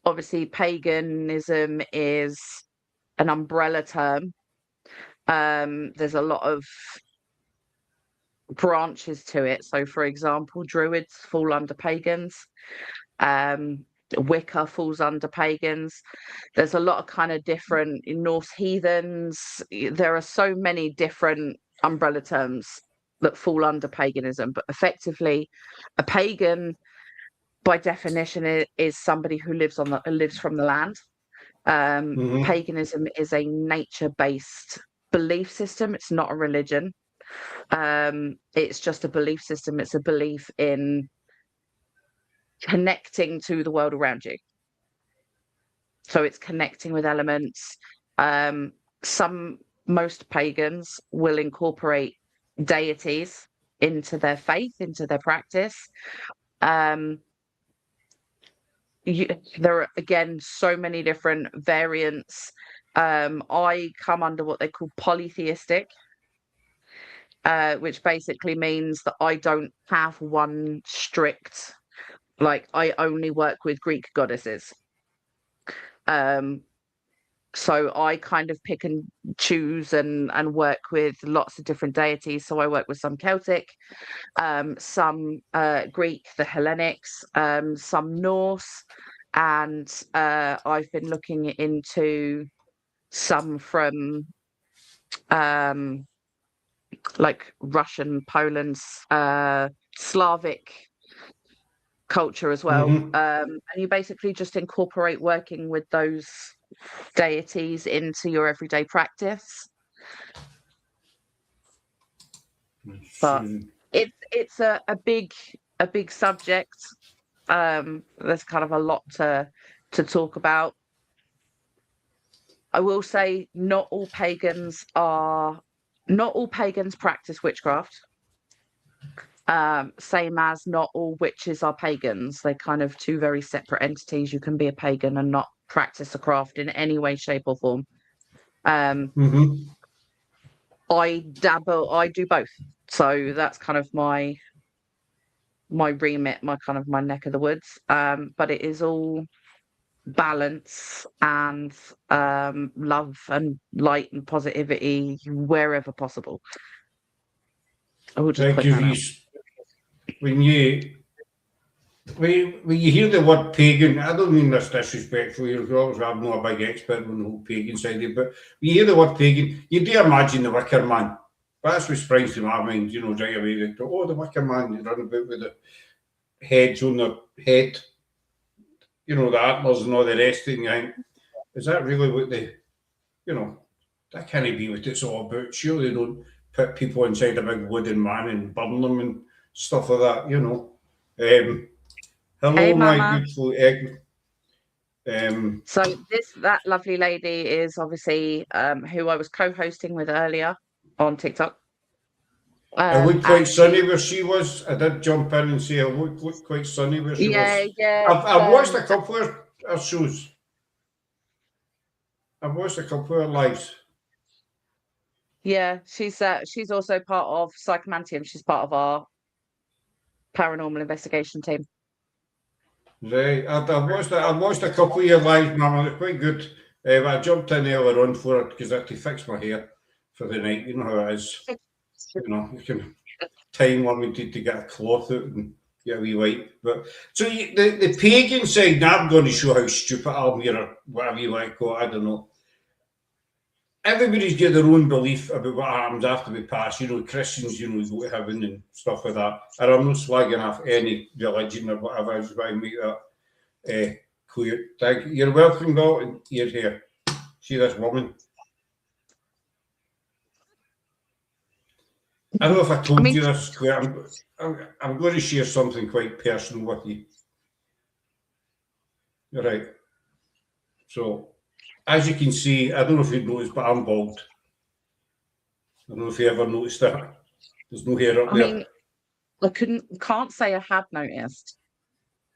Obviously, paganism is an umbrella term. There's a lot of branches to it. So, for example, druids fall under pagans. Wicca falls under pagans. There's a lot of kind of different Norse heathens. There are so many different umbrella terms that fall under paganism, but effectively, a pagan, by definition, is somebody who lives from the land. Paganism is a nature-based belief system. It's not a religion. It's just a belief system. It's a belief in connecting to the world around you. So it's connecting with elements. Most pagans will incorporate deities into their faith, into their practice. There are, again, so many different variants. I come under what they call polytheistic, which basically means that I don't have one strict, like, I only work with Greek goddesses. So I kind of pick and choose and work with lots of different deities. So I work with some Celtic, some Greek, the Hellenics, some Norse, and I've been looking into some from like Russian, Poland, Slavic culture as well. And you basically just incorporate working with those deities into your everyday practice. But it's a big subject. There's kind of a lot to talk about. I will say not all pagans practice witchcraft. Same as not all witches are pagans. They're kind of two very separate entities. You can be a pagan and not practice a craft in any way, shape, or form. I do both. So that's kind of my remit, my neck of the woods. But it is all balance and love and light and positivity wherever possible. I will just put that out. When you hear the word pagan, I don't mean this disrespectfully, I'm not a big expert on the whole pagan side of it, but when you hear the word pagan, you do imagine the Wicker Man. That's what springs to my mind, right away. Like, oh, the Wicker Man, you run about with the heads on their head, the antlers and all the rest of it. Is that really what that can't be what it's all about? Surely they don't put people inside a big wooden man and burn them and stuff like that, hello, hey, my Mama. beautiful egg. So that lovely lady is obviously who I was co-hosting with earlier on TikTok. It looked quite sunny where she was. I did jump in and say it looked quite sunny where she was. Yeah. I've watched a couple of her shows. I've watched a couple of her lives. Yeah, she's also part of Psychomantium. She's part of our paranormal investigation team. Right, I've watched a couple of your lives, Mama. They're quite good. I jumped in earlier on for it because I had to fix my hair for the night. You know how it is. You can time limited to get a cloth out and get a wee wipe. But so the pagan side, now I'm going to show how stupid I'm here or whatever you want to call it. I don't know. Everybody's got their own belief about what happens after we pass. Christians, go to heaven and stuff like that. And I'm not slagging off any religion or whatever. I just want to make that clear. Thank you. You're welcome, though, and you're here. See this woman? I don't know if I told you this, Claire. I'm going to share something quite personal with you. All right. So, as you can see, I don't know if you've noticed, but I'm bald. I don't know if you ever noticed that. There's no hair up there. I can't say I had noticed.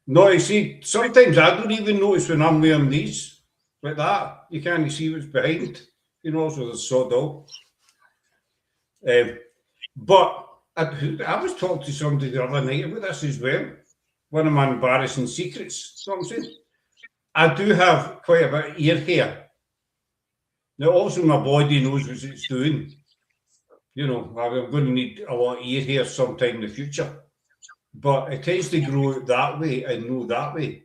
No, you see, sometimes I don't even notice when I'm wearing these like that. You can't see what's behind, so it's so dull. But I was talking to somebody the other night about this as well. One of my embarrassing secrets. You know what I'm saying? I do have quite a bit of ear hair. Now, also my body knows what it's doing. I'm going to need a lot of ear hair sometime in the future. But it tends to grow that way and no that way.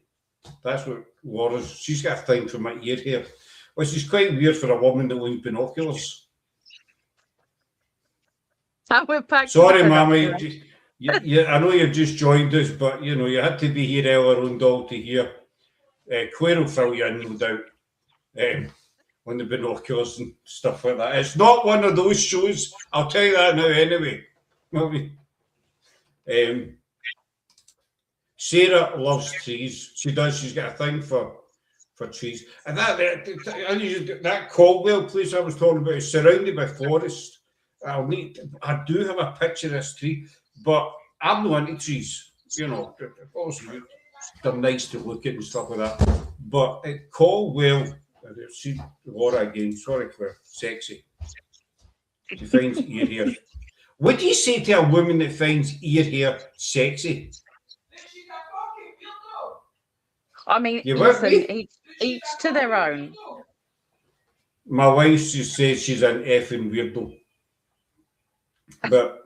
That's what Laura's, she's got a thing for my ear hair, which is quite weird for a woman that owns binoculars. And we're back. Sorry, Mammy. I know you've just joined us, but you had to be here earlier on, doll, to hear. Claire will fill you in, no doubt, on the binoculars and stuff like that. It's not one of those shows. I'll tell you that now, anyway. Sarah loves trees. She does. She's got a thing for trees. And that Caldwell place I was talking about is surrounded by forest. I do have a picture of this tree, but I'm not into trees. Obviously they're nice to look at and stuff like that. But at Caldwell, see Laura again. Sorry, Claire. Sexy. She finds ear hair. What do you say to a woman that finds ear hair sexy? I mean, listen, each to their own. My wife just says she's an effing weirdo. But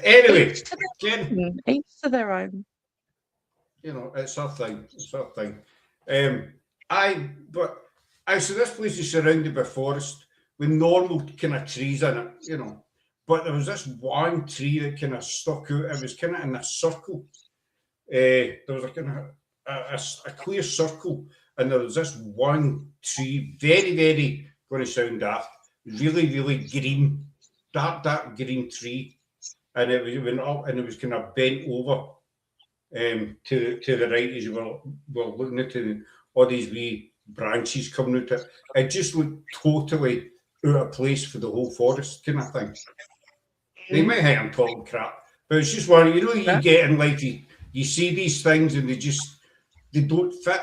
anyway, each to their own. It's her thing. It's her thing. So this place is surrounded by forest with normal kind of trees in it, But there was this one tree that kind of stuck out. It was kind of in a circle. There was a kind of a clear circle, and there was this one tree, very, very, going to sound daft, really, really green, dark green tree, and it went up, and it was kind of bent over to the right as you were looking at it, all these wee branches coming out of it. It just looked totally out of place for the whole forest kind of thing. They might think I'm talking crap, but it's just one, you get in life, you see these things and they don't fit.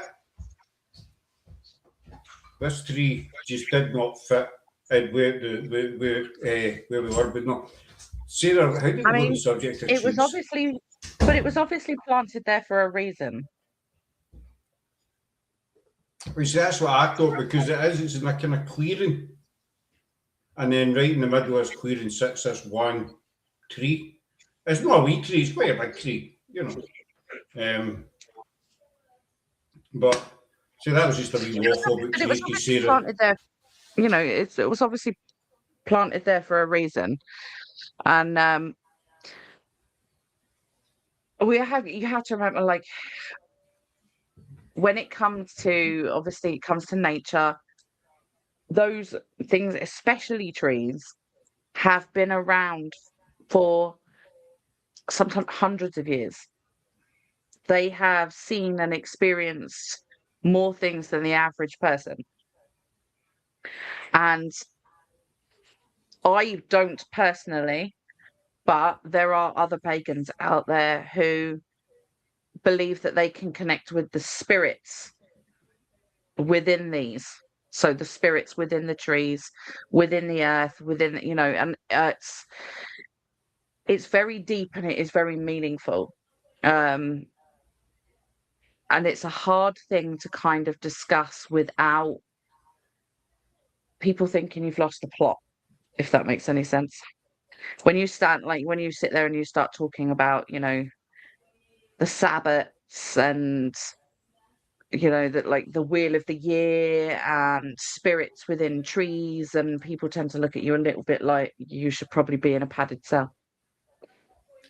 This tree just did not fit where we were, but no. Sarah, how did we go on the subject of trees? It was obviously planted there for a reason. Well, see, that's what I thought, because it's in a kind of clearing. And then right in the middle of this clearing sits this one tree. It's not a wee tree, it's quite a big tree, But so that was just a wee waffle about trees. It was planted there, it was obviously planted there for a reason. And you have to remember, like, when it comes to nature, those things, especially trees, have been around for sometimes hundreds of years. They have seen and experienced more things than the average person. And I don't personally, but there are other pagans out there who believe that they can connect with the spirits within these. So the spirits within the trees, within the earth, within, and it's very deep and it is very meaningful. And it's a hard thing to kind of discuss without people thinking you've lost the plot, if that makes any sense. When you sit there and you start talking about, the Sabbats and, that, like, the wheel of the year and spirits within trees, and people tend to look at you a little bit like you should probably be in a padded cell.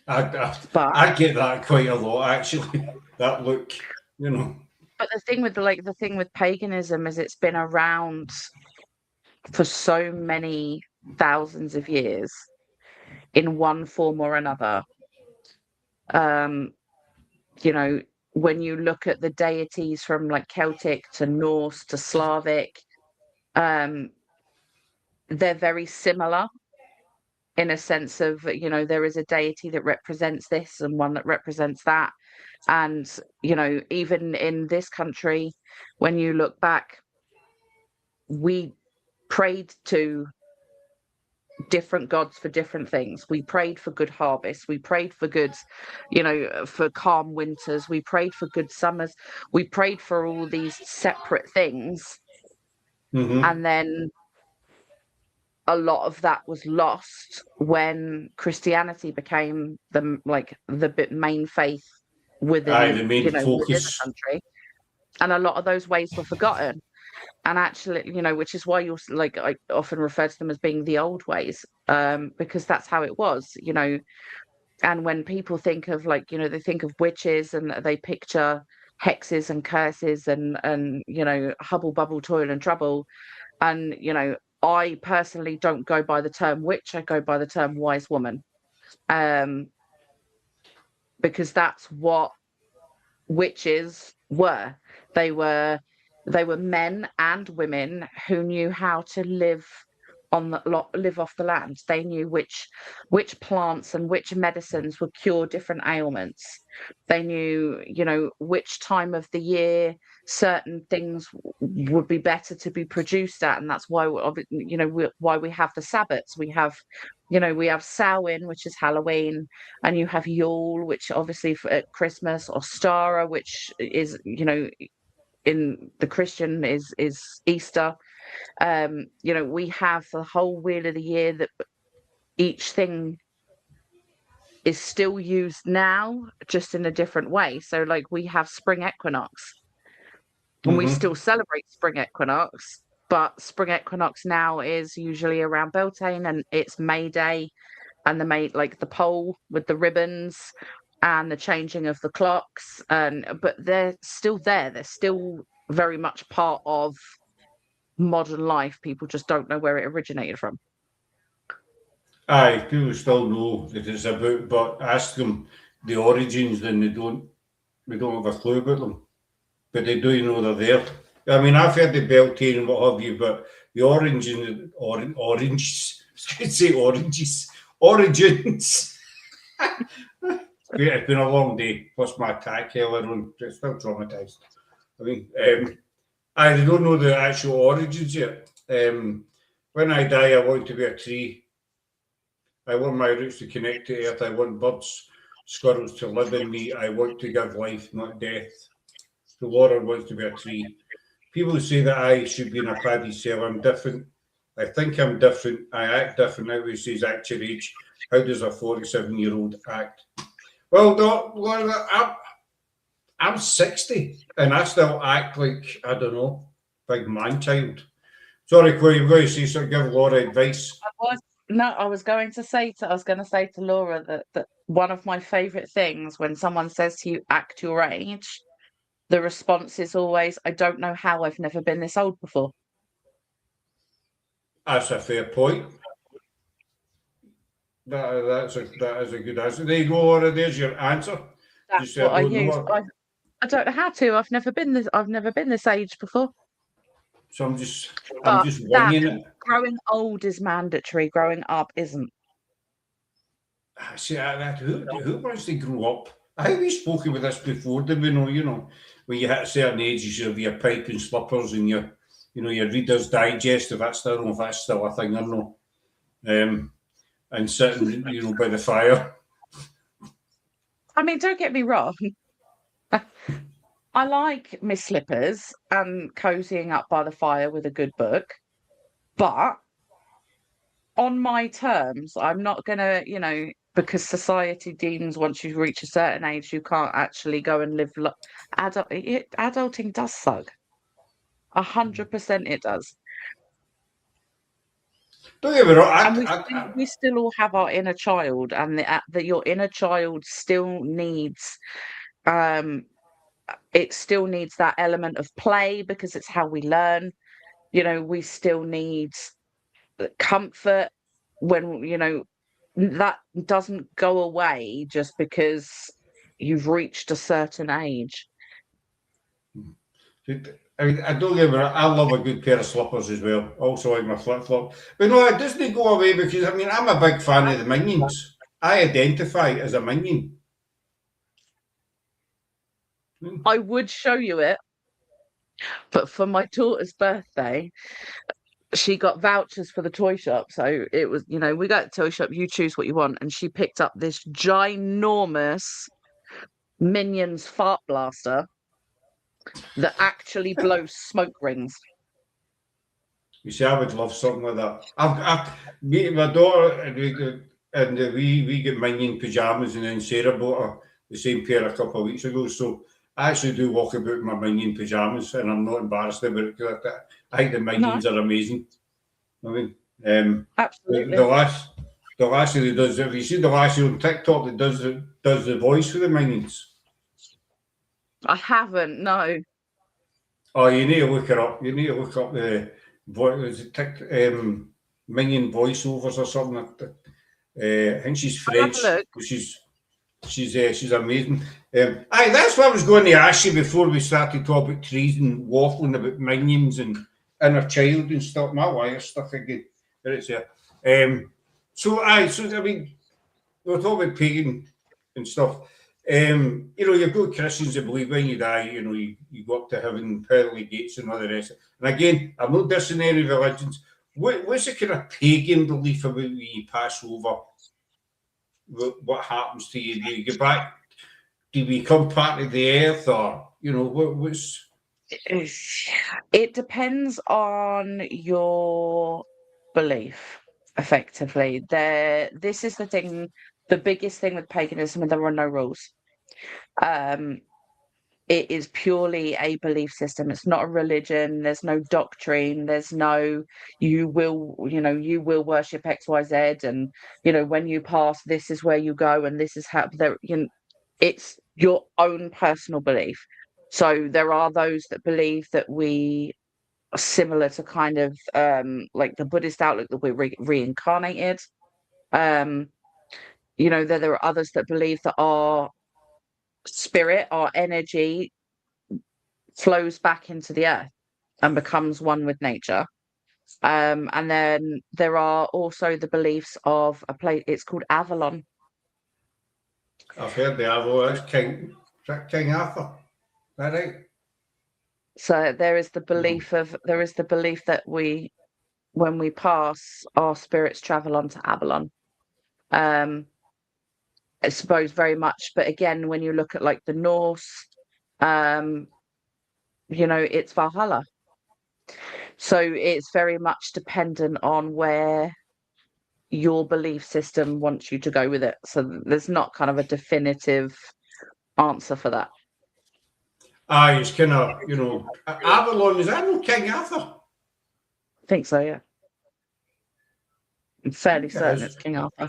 I get that quite a lot, actually. That look, But the thing with paganism is it's been around for so many thousands of years in one form or another. When you look at the deities from, like, Celtic to Norse to Slavic, they're very similar in a sense of, there is a deity that represents this and one that represents that. And, even in this country, when you look back, we prayed to different gods for different things. We prayed for good harvests. We prayed for good, for calm winters. We prayed for good summers. We prayed for all these separate things. Mm-hmm. And then a lot of that was lost when Christianity became the main faith within, the main focus. within the country. And a lot of those ways were forgotten. And actually, you know, which is why you're like, I often refer to them as being the old ways, because that's how it was, you know. And when people think of, like, you know, they think of witches and they picture hexes and curses and you know, hubble bubble toil and trouble. And you know, I personally don't go by the term witch, I go by the term wise woman, um because that's what witches were. They were they were men and women who knew how to live on live off the land. They knew which plants and which medicines would cure different ailments. They knew, you know, which time of the year certain things would be better to be produced at, and that's why you know, why we have the Sabbats. We have, you know, we have Samhain, which is Halloween, and you have Yule, which obviously for at Christmas, or Stara, which is, you know, in the Christian is Easter. You know, we have the whole wheel of the year that each thing is still used now, just in a different way. So like we have spring equinox, and we still celebrate spring equinox, but spring equinox now is usually around Beltane, and it's May Day, and like the pole with the ribbons and the changing of the clocks, and but they're still there. They're still very much part of modern life. People just don't know where it originated from. Aye, people still know that it's about, but ask them the origins, then we don't have a clue about them. But they do know they're there. I mean, I've heard the Beltane and what have you, but the oranges, I could say oranges, origins. It's been a long day, plus my attack earlier on, it's still traumatised. I mean, I don't know the actual origins yet. When I die, I want to be a tree. I want my roots to connect to earth. I want birds, squirrels to live in me. I want to give life, not death. So Laura wants to be a tree. People say that I should be in a paddy cell. I'm different. I think I'm different. I act different. Everybody says act your age. How does a 47-year-old act? Well, Laura, I'm 60 and I still act like, I don't know, big man child. Sorry, Corey, you're going to say something, give Laura advice. I was going to say to Laura that one of my favourite things when someone says to you, act your age, the response is always, I don't know how, I've never been this old before. That's a fair point. That is a good answer. There you go, Laura, there's your answer. That's what I use. I don't know how to. I've never been this age before. So I'm just winging it. Growing old is mandatory. Growing up isn't. See, who wants to grow up? I think we've spoken with this before, did we know? You know, when you hit a certain age, you should have your pipe and slippers and your Reader's Digest, if that's still, I don't know if that's still a thing or not. And sitting, by the fire. I mean, don't get me wrong. I like my slippers and cozying up by the fire with a good book, but on my terms. I'm not gonna, because society deems once you reach a certain age, you can't actually go and live. Adulting does suck. 100% it does. Don't get me wrong. We still all have our inner child, and that your inner child still needs, it still needs that element of play because it's how we learn. We still need comfort when that doesn't go away just because you've reached a certain age. I mean, I don't get me wrong, I love a good pair of slippers as well. Also like my flip-flop. But no, it doesn't go away because, I'm a big fan of the Minions. I identify as a Minion. I would show you it, but for my daughter's birthday, she got vouchers for the toy shop. So it was, we go to the toy shop, you choose what you want. And she picked up this ginormous Minions fart blaster that actually blows smoke rings. You see, I would love something like that. Me and my daughter, and we get Minion pajamas, and then Sarah bought her the same pair a couple of weeks ago. So I actually do walk about in my minion pajamas, and I'm not embarrassed about it. 'Cause I think the minions are amazing. I mean, Absolutely. the lassie that does. Have you seen the lassie on TikTok that does the voice for the minions? I haven't, no. Oh, you need to look her up. You need to look up the minion voiceovers or something like that. I think she's French. She's amazing. Aye, that's what I was going to ask you before we started talking about trees and waffling about minions and inner child and stuff. My wire stuck again. There it's there. So I mean, we're talking about pagan and stuff. You've got Christians that believe when you die, you go up to heaven, pearly gates, and all the rest. And again, I'm not dissing any religions. What's the kind of pagan belief about when you pass over? What happens to you? Do you get back? Do you become part of the earth, or what's? It depends on your belief. Effectively, this is the thing. The biggest thing with paganism, and there are no rules. It is purely a belief system. It's not a religion. There's no doctrine. There's no you will worship X, Y, Z, and when you pass, this is where you go, and this is how there. It's your own personal belief. So there are those that believe that we are similar to kind of like the Buddhist outlook, that we're reincarnated. There are others that believe that our spirit, our energy flows back into the earth and becomes one with nature. And then there are also the beliefs of a place, it's called Avalon. I've heard the Avalon. That's King Arthur. Is that right? So there is the belief that when we pass, our spirits travel onto Avalon. I suppose very much, but again, when you look at like the Norse, it's Valhalla. So it's very much dependent on where your belief system wants you to go with it. So there's not kind of a definitive answer for that. Aye, it's kind of, Avalon, is that no King Arthur? I think so, yeah. I'm fairly certain it's King Arthur.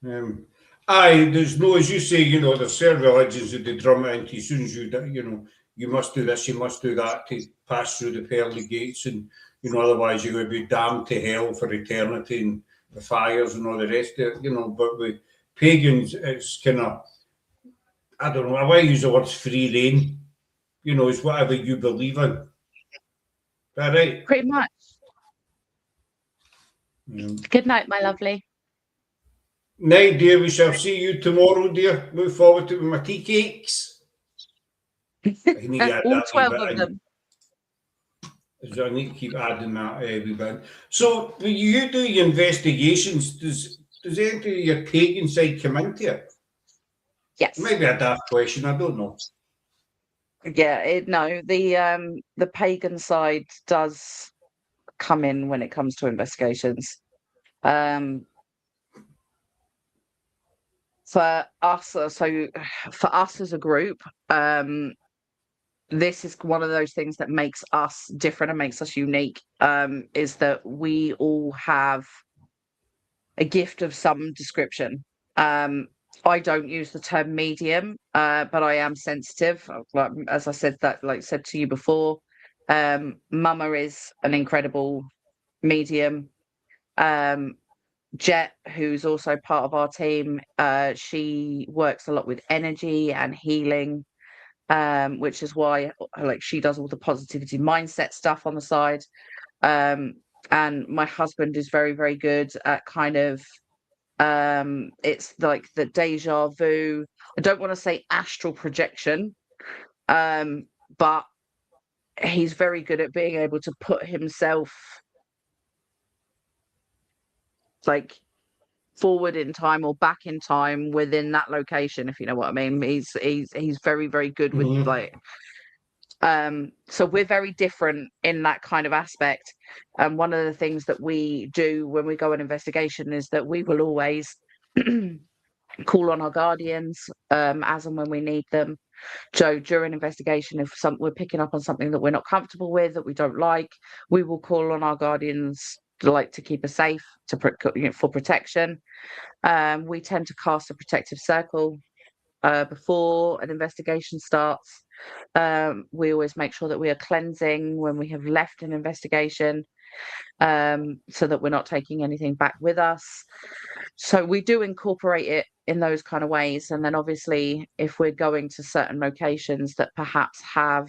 There's no, as you say, there's certain religions that they drum it into as soon as you must do this, you must do that to pass through the pearly gates, and otherwise you're going to be damned to hell for eternity and the fires and all the rest of it, but with pagans, it's kind of, I don't know, I want to use the words free reign, it's whatever you believe in. Is that right? Pretty much. Good night, my lovely. Night, dear. We shall see you tomorrow, dear. Look forward to my tea cakes. All 12 of them. I need to keep adding that every bit. So, when you do your investigations, does anything of your pagan side come into it? Yes. Maybe a daft question. I don't know. Yeah, the pagan side does come in when it comes to investigations. For us, for us as a group, this is one of those things that makes us different and makes us unique, is that we all have a gift of some description. I don't use the term medium, but I am sensitive. As I said to you before, Mama is an incredible medium. Jet, who's also part of our team, she works a lot with energy and healing, which is why she does all the positivity mindset stuff on the side. And my husband is very, very good at kind of it's like the deja vu. I don't want to say astral projection, but he's very good at being able to put himself forward in time or back in time within that location, if you know what I mean. He's very, very good with so we're very different in that kind of aspect. And one of the things that we do when we go on investigation is that we will always call on our guardians as and when we need them. So during investigation, if we're picking up on something that we're not comfortable with, that we don't like, we will call on our guardians to keep us safe, for protection. We tend to cast a protective circle before an investigation starts. We always make sure that we are cleansing when we have left an investigation, so that we're not taking anything back with us. So we do incorporate it in those kind of ways. And then obviously, if we're going to certain locations that perhaps have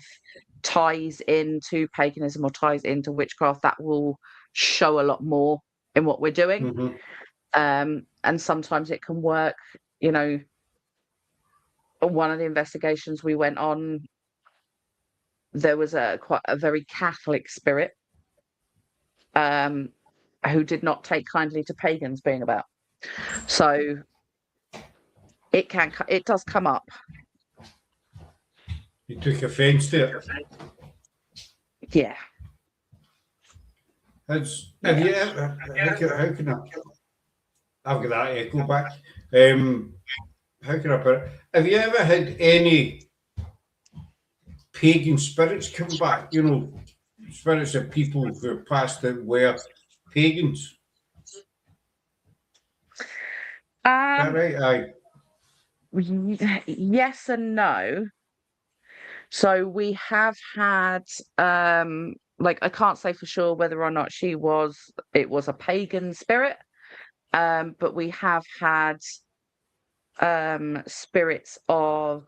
ties into paganism or ties into witchcraft, that will show a lot more in what we're doing. And sometimes it can work. One of the investigations we went on, there was quite a very Catholic spirit who did not take kindly to pagans being about. So it does come up. You took offence to it. Yeah. Have you ever? How can I? I've got that echo back. How can I put it? Have you ever had any pagan spirits come back? Spirits of people who passed out were pagans. Is that right? Aye. Yes and no. So we have had, I can't say for sure whether or not it was a pagan spirit, but we have had spirits of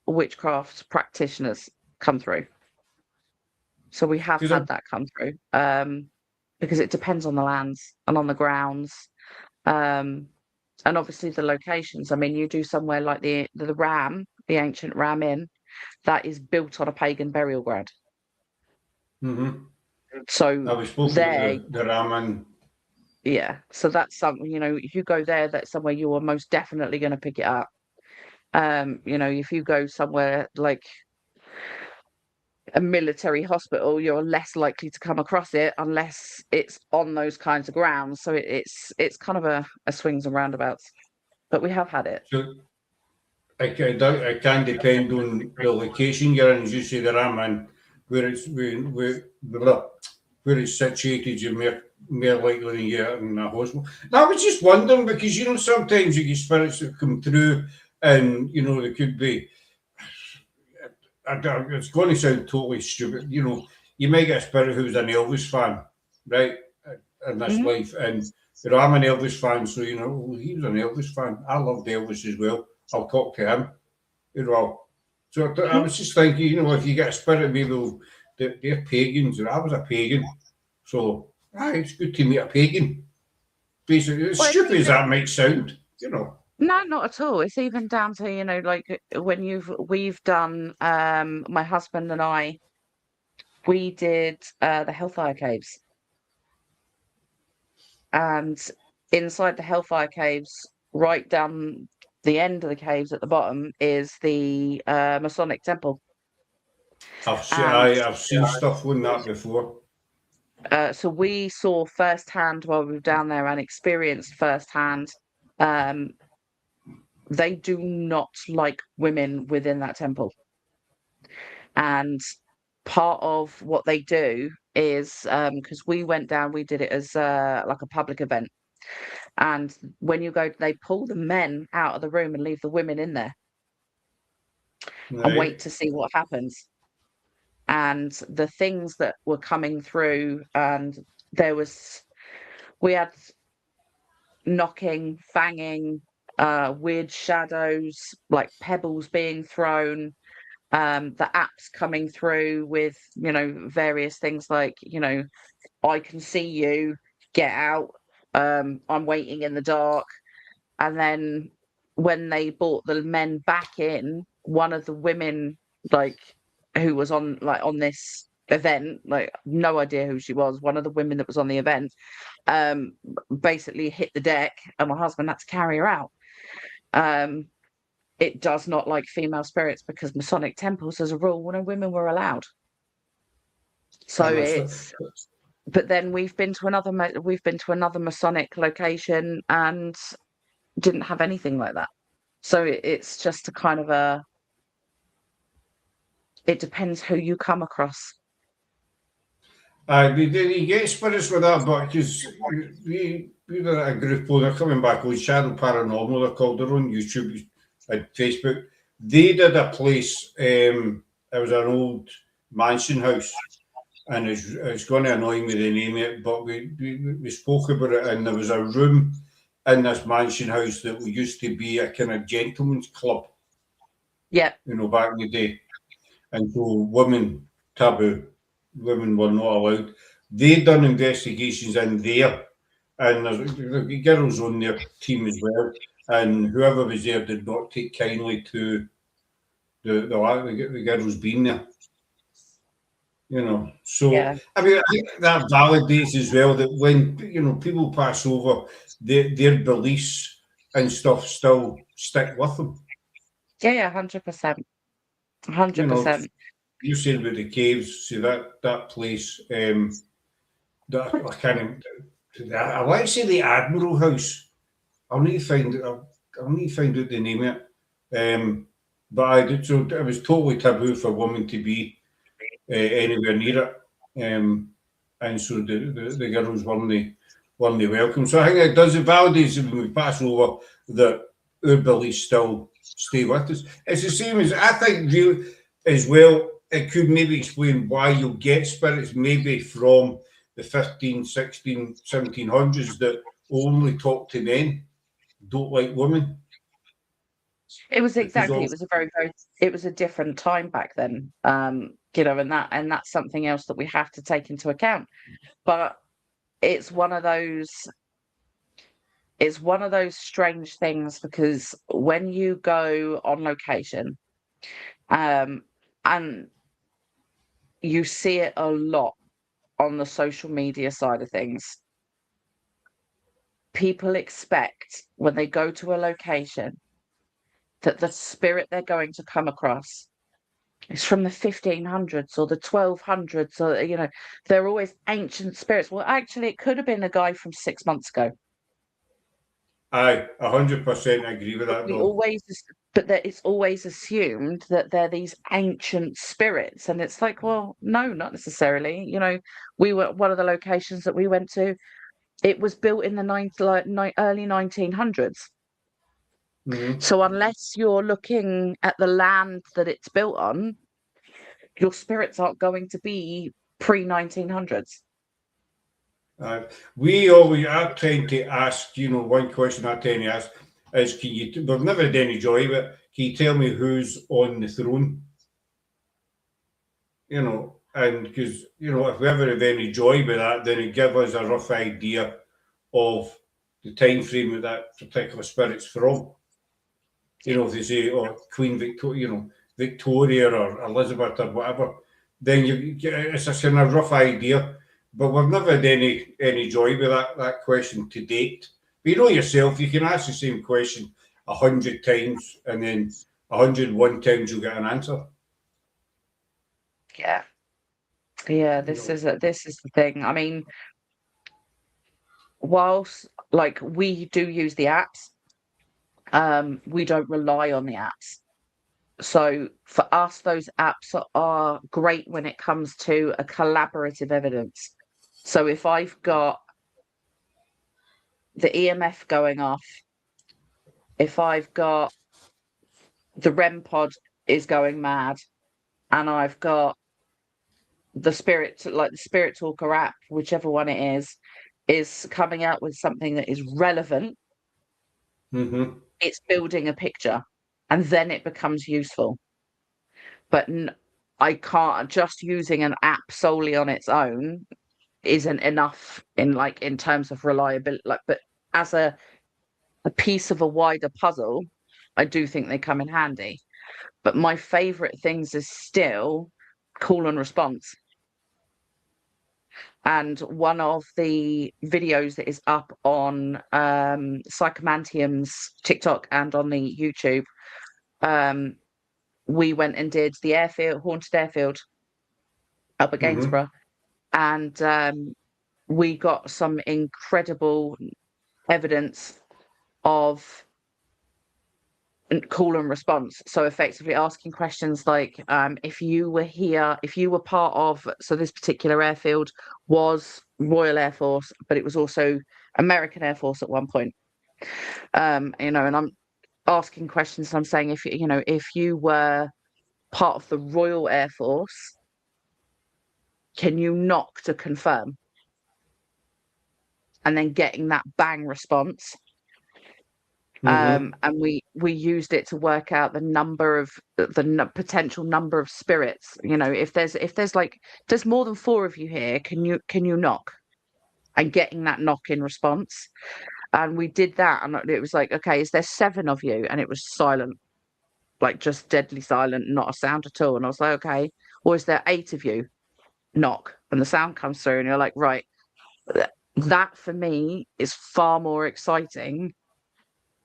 witchcraft practitioners come through. So we have had that come through, because it depends on the lands and on the grounds, and obviously the locations. I mean, you do somewhere like the Ram, the ancient Ram Inn, that is built on a pagan burial ground. So I was spoken to the Ram. Yeah, so that's something, if you go there, that's somewhere you are most definitely going to pick it up. If you go somewhere like a military hospital, you're less likely to come across it unless it's on those kinds of grounds. So it's kind of a swings and roundabouts, but we have had it. So it can depend on the location you're in. As you say, the Ram Inn, where it's situated, you're more likely than you're in a hospital. And I was just wondering because sometimes you get spirits that come through, and they could be. It's going to sound totally stupid. You might get a spirit who's an Elvis fan, right, in this life, and I'm an Elvis fan, so he was an Elvis fan. I loved Elvis as well. I'll talk to him. So I was just thinking, if you get a spirit, maybe they're pagans, and I was a pagan, so it's good to meet a pagan. Basically, as stupid as that might sound, No, not at all. It's even down to, when we've done, my husband and I, we did the Hellfire Caves. And inside the Hellfire Caves, right down the end of the caves at the bottom, is the Masonic Temple. I've seen stuff on that before. So we saw firsthand while we were down there and experienced firsthand, they do not like women within that temple. And part of what they do is, because we went down, we did it as like a public event. And when you go, they pull the men out of the room and leave the women in there and wait to see what happens. And the things that were coming through, and we had knocking, banging, weird shadows, like pebbles being thrown, the apps coming through with, various things like, I can see you, get out, I'm waiting in the dark. And then when they brought the men back in, one of the women, who was on this event, no idea who she was, one of the women that was on the event, basically hit the deck, and my husband had to carry her out. It does not like female spirits, because Masonic temples, as a rule, no women were allowed. So but then we've been to another Masonic location, and didn't have anything like that. So it's just a kind of it depends who you come across. You get spirits with that, but because we were a group, they're coming back on Shadow Paranormal, they're called, they're on YouTube and Facebook. They did a place, it was an old mansion house, and it's going to annoy me to name it, but we spoke about it, and there was a room in this mansion house that used to be a kind of gentleman's club. Yeah. Back in the day. And so women, taboo, women were not allowed. They done investigations in there, and there's girls on their team as well. And whoever was there did not take kindly to the girls being there. So Yeah. I mean, I think that validates as well that when people pass over, their beliefs and stuff still stick with them. Yeah, 100%. 100%. You said about the caves, see that place. That I can't. I want to say the Admiral House. I'll need to find. I'll need to find out the name of it. But I did. So it was totally taboo for women to be anywhere near it. And so the girls weren't welcome. So I think it does, it validates when we pass over that our beliefs still stay with us. It's the same as, I think, really, as well, it could maybe explain why you'll get spirits maybe from the 15, 16, 1700s that only talk to men, don't like women. It was Because exactly, it was a very, very, it was a different time back then. And that's something else that we have to take into account. But it's one of those strange things, because when you go on location, and you see it a lot on the social media side of things, people expect when they go to a location that the spirit they're going to come across is from the 1500s or the 1200s, or they're always ancient spirits. Well, actually, it could have been a guy from 6 months ago. I 100% agree with that, We though. always, but that it's always assumed that they're these ancient spirits, and it's like, well, no, not necessarily. We were one of the locations that we went to. It was built in the early 1900s. Mm-hmm. So unless you're looking at the land that it's built on, your spirits aren't going to be pre-1900s. I tend to ask, one question I tend to ask is, we've never had any joy of it. Can you tell me who's on the throne? And because, if we ever have any joy with that, then it gives us a rough idea of the time frame that particular spirit's from. If they say, Queen Victoria, Victoria or Elizabeth or whatever, then it's a kind of rough idea. But we've never had any joy with that question to date. But yourself, you can ask the same question 100 times, and then 101 times you'll get an answer. Yeah. Yeah, this is the thing. I mean, whilst we do use the apps, we don't rely on the apps. So for us, those apps are great when it comes to a collaborative evidence. So if I've got the EMF going off, if I've got the REM pod is going mad, and I've got the Spirit Talker app, whichever one it is coming out with something that is relevant, Mm-hmm. it's building a picture, and then it becomes useful. But I can't, just using an app solely on its own isn't enough in terms of reliability. But as a piece of a wider puzzle, I do think they come in handy. But my favorite things is still call and response. And one of the videos that is up on Psychomantium's TikTok and on the YouTube, we went and did the haunted airfield up at Gainsborough, and we got some incredible evidence of call and response. So effectively asking questions like, if you were here, if you were part of, so this particular airfield was Royal Air Force, but it was also American Air Force at one point. And I'm asking questions. I'm saying, if you were part of the Royal Air Force, can you knock to confirm? And then getting that bang response. And we used it to work out the number of potential number of spirits. If there's more than 4 of you here, can you knock? And getting that knock in response. And we did that, and it was like, okay, is there 7 of you? And it was silent, like just deadly silent, not a sound at all. And I was like, okay, or is there 8 of you? Knock, and the sound comes through, and you're like, right. That for me is far more exciting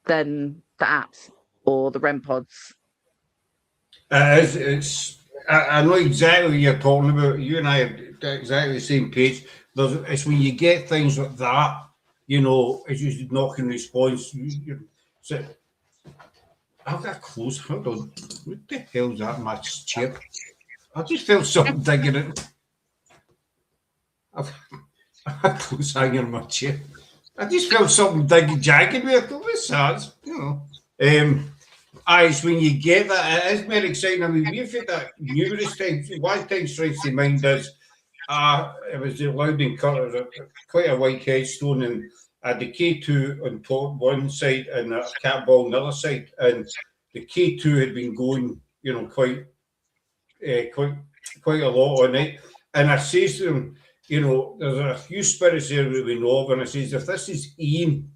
than the apps or the REM pods. I know exactly what you're talking about. You and I are exactly the same page. It's when you get things like that, as you knock in response. So, I've got close. Hold on. What the hell's that in my chair? I just felt something digging it. I've had close hanging in my chair. I just felt something jagging me. I thought, what's that? It's when you get that, it is very exciting. I mean, we've had that numerous times. One time strikes to mind is, it was the Loudon Cut, it was quite a white headstone, and I had the K2 on top one side and a cat ball on the other side, and the K2 had been going, quite a lot on it. And I says to them, there's a few spirits there that we know of, and I says, if this is Ian,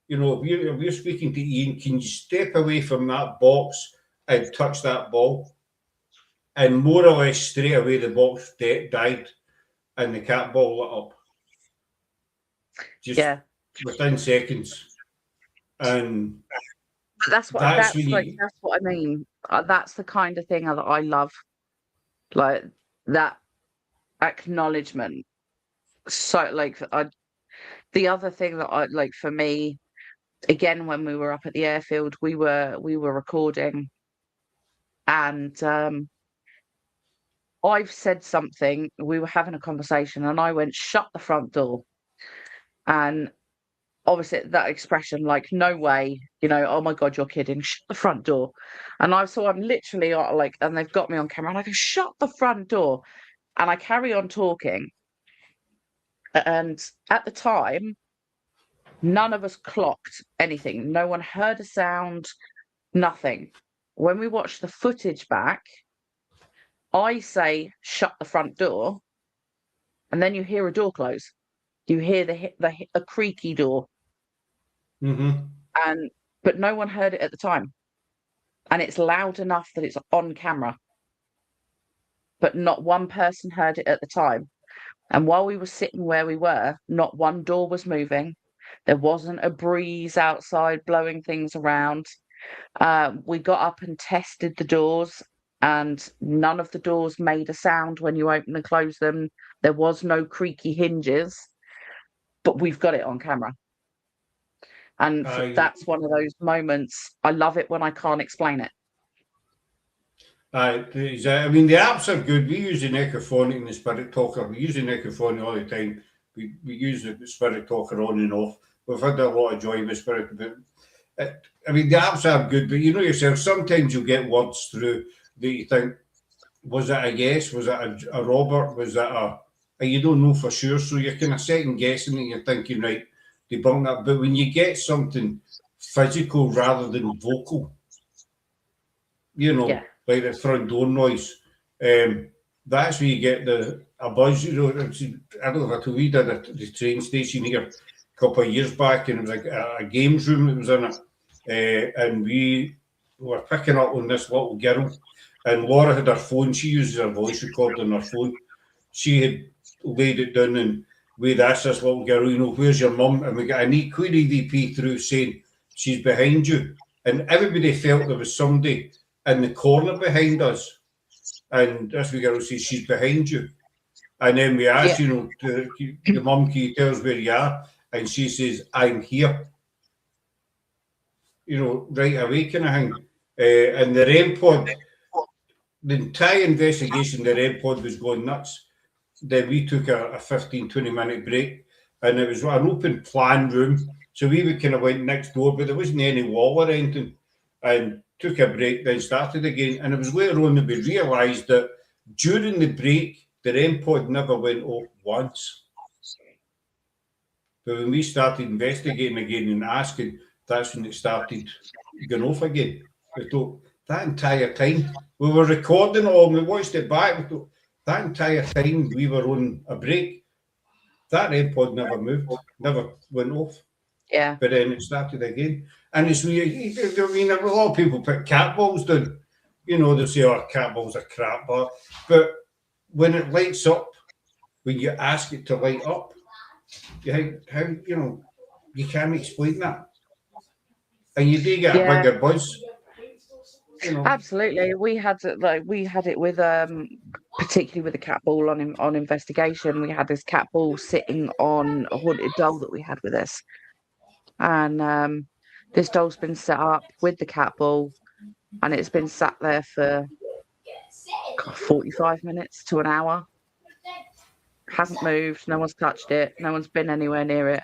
if we're speaking to Ian, can you step away from that box and touch that ball? And more or less straight away the box died and the cat ball lit up. Just within seconds. And that's what I mean. That's the kind of thing that I love. Like that acknowledgement. So the other thing that I like, for me, again, when we were up at the airfield, we were recording, and I've said something, we were having a conversation, and I went, shut the front door. And obviously that expression, like, no way, oh my God, you're kidding, shut the front door. And I'm literally and they've got me on camera, and I go, shut the front door. And I carry on talking. And at the time, none of us clocked anything. No one heard a sound, nothing. When we watched the footage back, I say, shut the front door, and then you hear a door close. You hear a creaky door. But no one heard it at the time. And it's loud enough that it's on camera. But not one person heard it at the time. And while we were sitting where we were, not one door was moving. There wasn't a breeze outside blowing things around. We got up and tested the doors, and none of the doors made a sound when you open and close them. There was no creaky hinges, but we've got it on camera. And that's one of those moments. I love it when I can't explain it. I mean, the apps are good. We use the Necrophonic and the Spirit Talker. We use the Necrophonic all the time. We use the Spirit Talker on and off. We've had a lot of joy with Spirit. But I mean, the apps are good, but you know yourself, sometimes you'll get words through that you think, was it a yes? Was it a Robert? Was it you don't know for sure. So you're kind of second guessing and you're thinking, right, debunk that. But when you get something physical rather than vocal, like the front door noise, that's where you get a buzz. I don't know if we did at the train station here a couple of years back, and it was like a games room that was in it, and we were picking up on this little girl, and Laura had her phone. She uses her voice recorder on her phone. She had laid it down, and we'd asked this little girl, where's your mum? And we got a neat query DP through saying, she's behind you. And everybody felt there was somebody in the corner behind us. And this wee girl says, she's behind you. And then we asked, your mum, can you tell us where you are? And she says, I'm here. right away kind of thing. And the REM pod, the entire investigation, the REM pod was going nuts. Then we took a 15, 20-minute break, and it was an open plan room. So we would kind of went next door, but there wasn't any wall or anything. And took a break, then started again. And it was later on that we realised that during the break, the REM pod never went off once. But when we started investigating again and asking, that's when it started going off again. We thought that entire time we were recording it all, and we watched it back. We thought that entire time we were on a break, that REM pod never moved, never went off. Yeah. But then it started again. And it's weird. I mean, a lot of people put cat balls down. They say, oh, cat balls are crap. But when it lights up, when you ask it to light up, how you can't explain that. And you do get a bigger buzz. Absolutely. We had it with particularly with the cat ball on investigation. We had this cat ball sitting on a haunted doll that we had with us. And this doll's been set up with the cat ball, and it's been sat there for 45 minutes to an hour. Hasn't moved. No one's touched it. No one's been anywhere near it.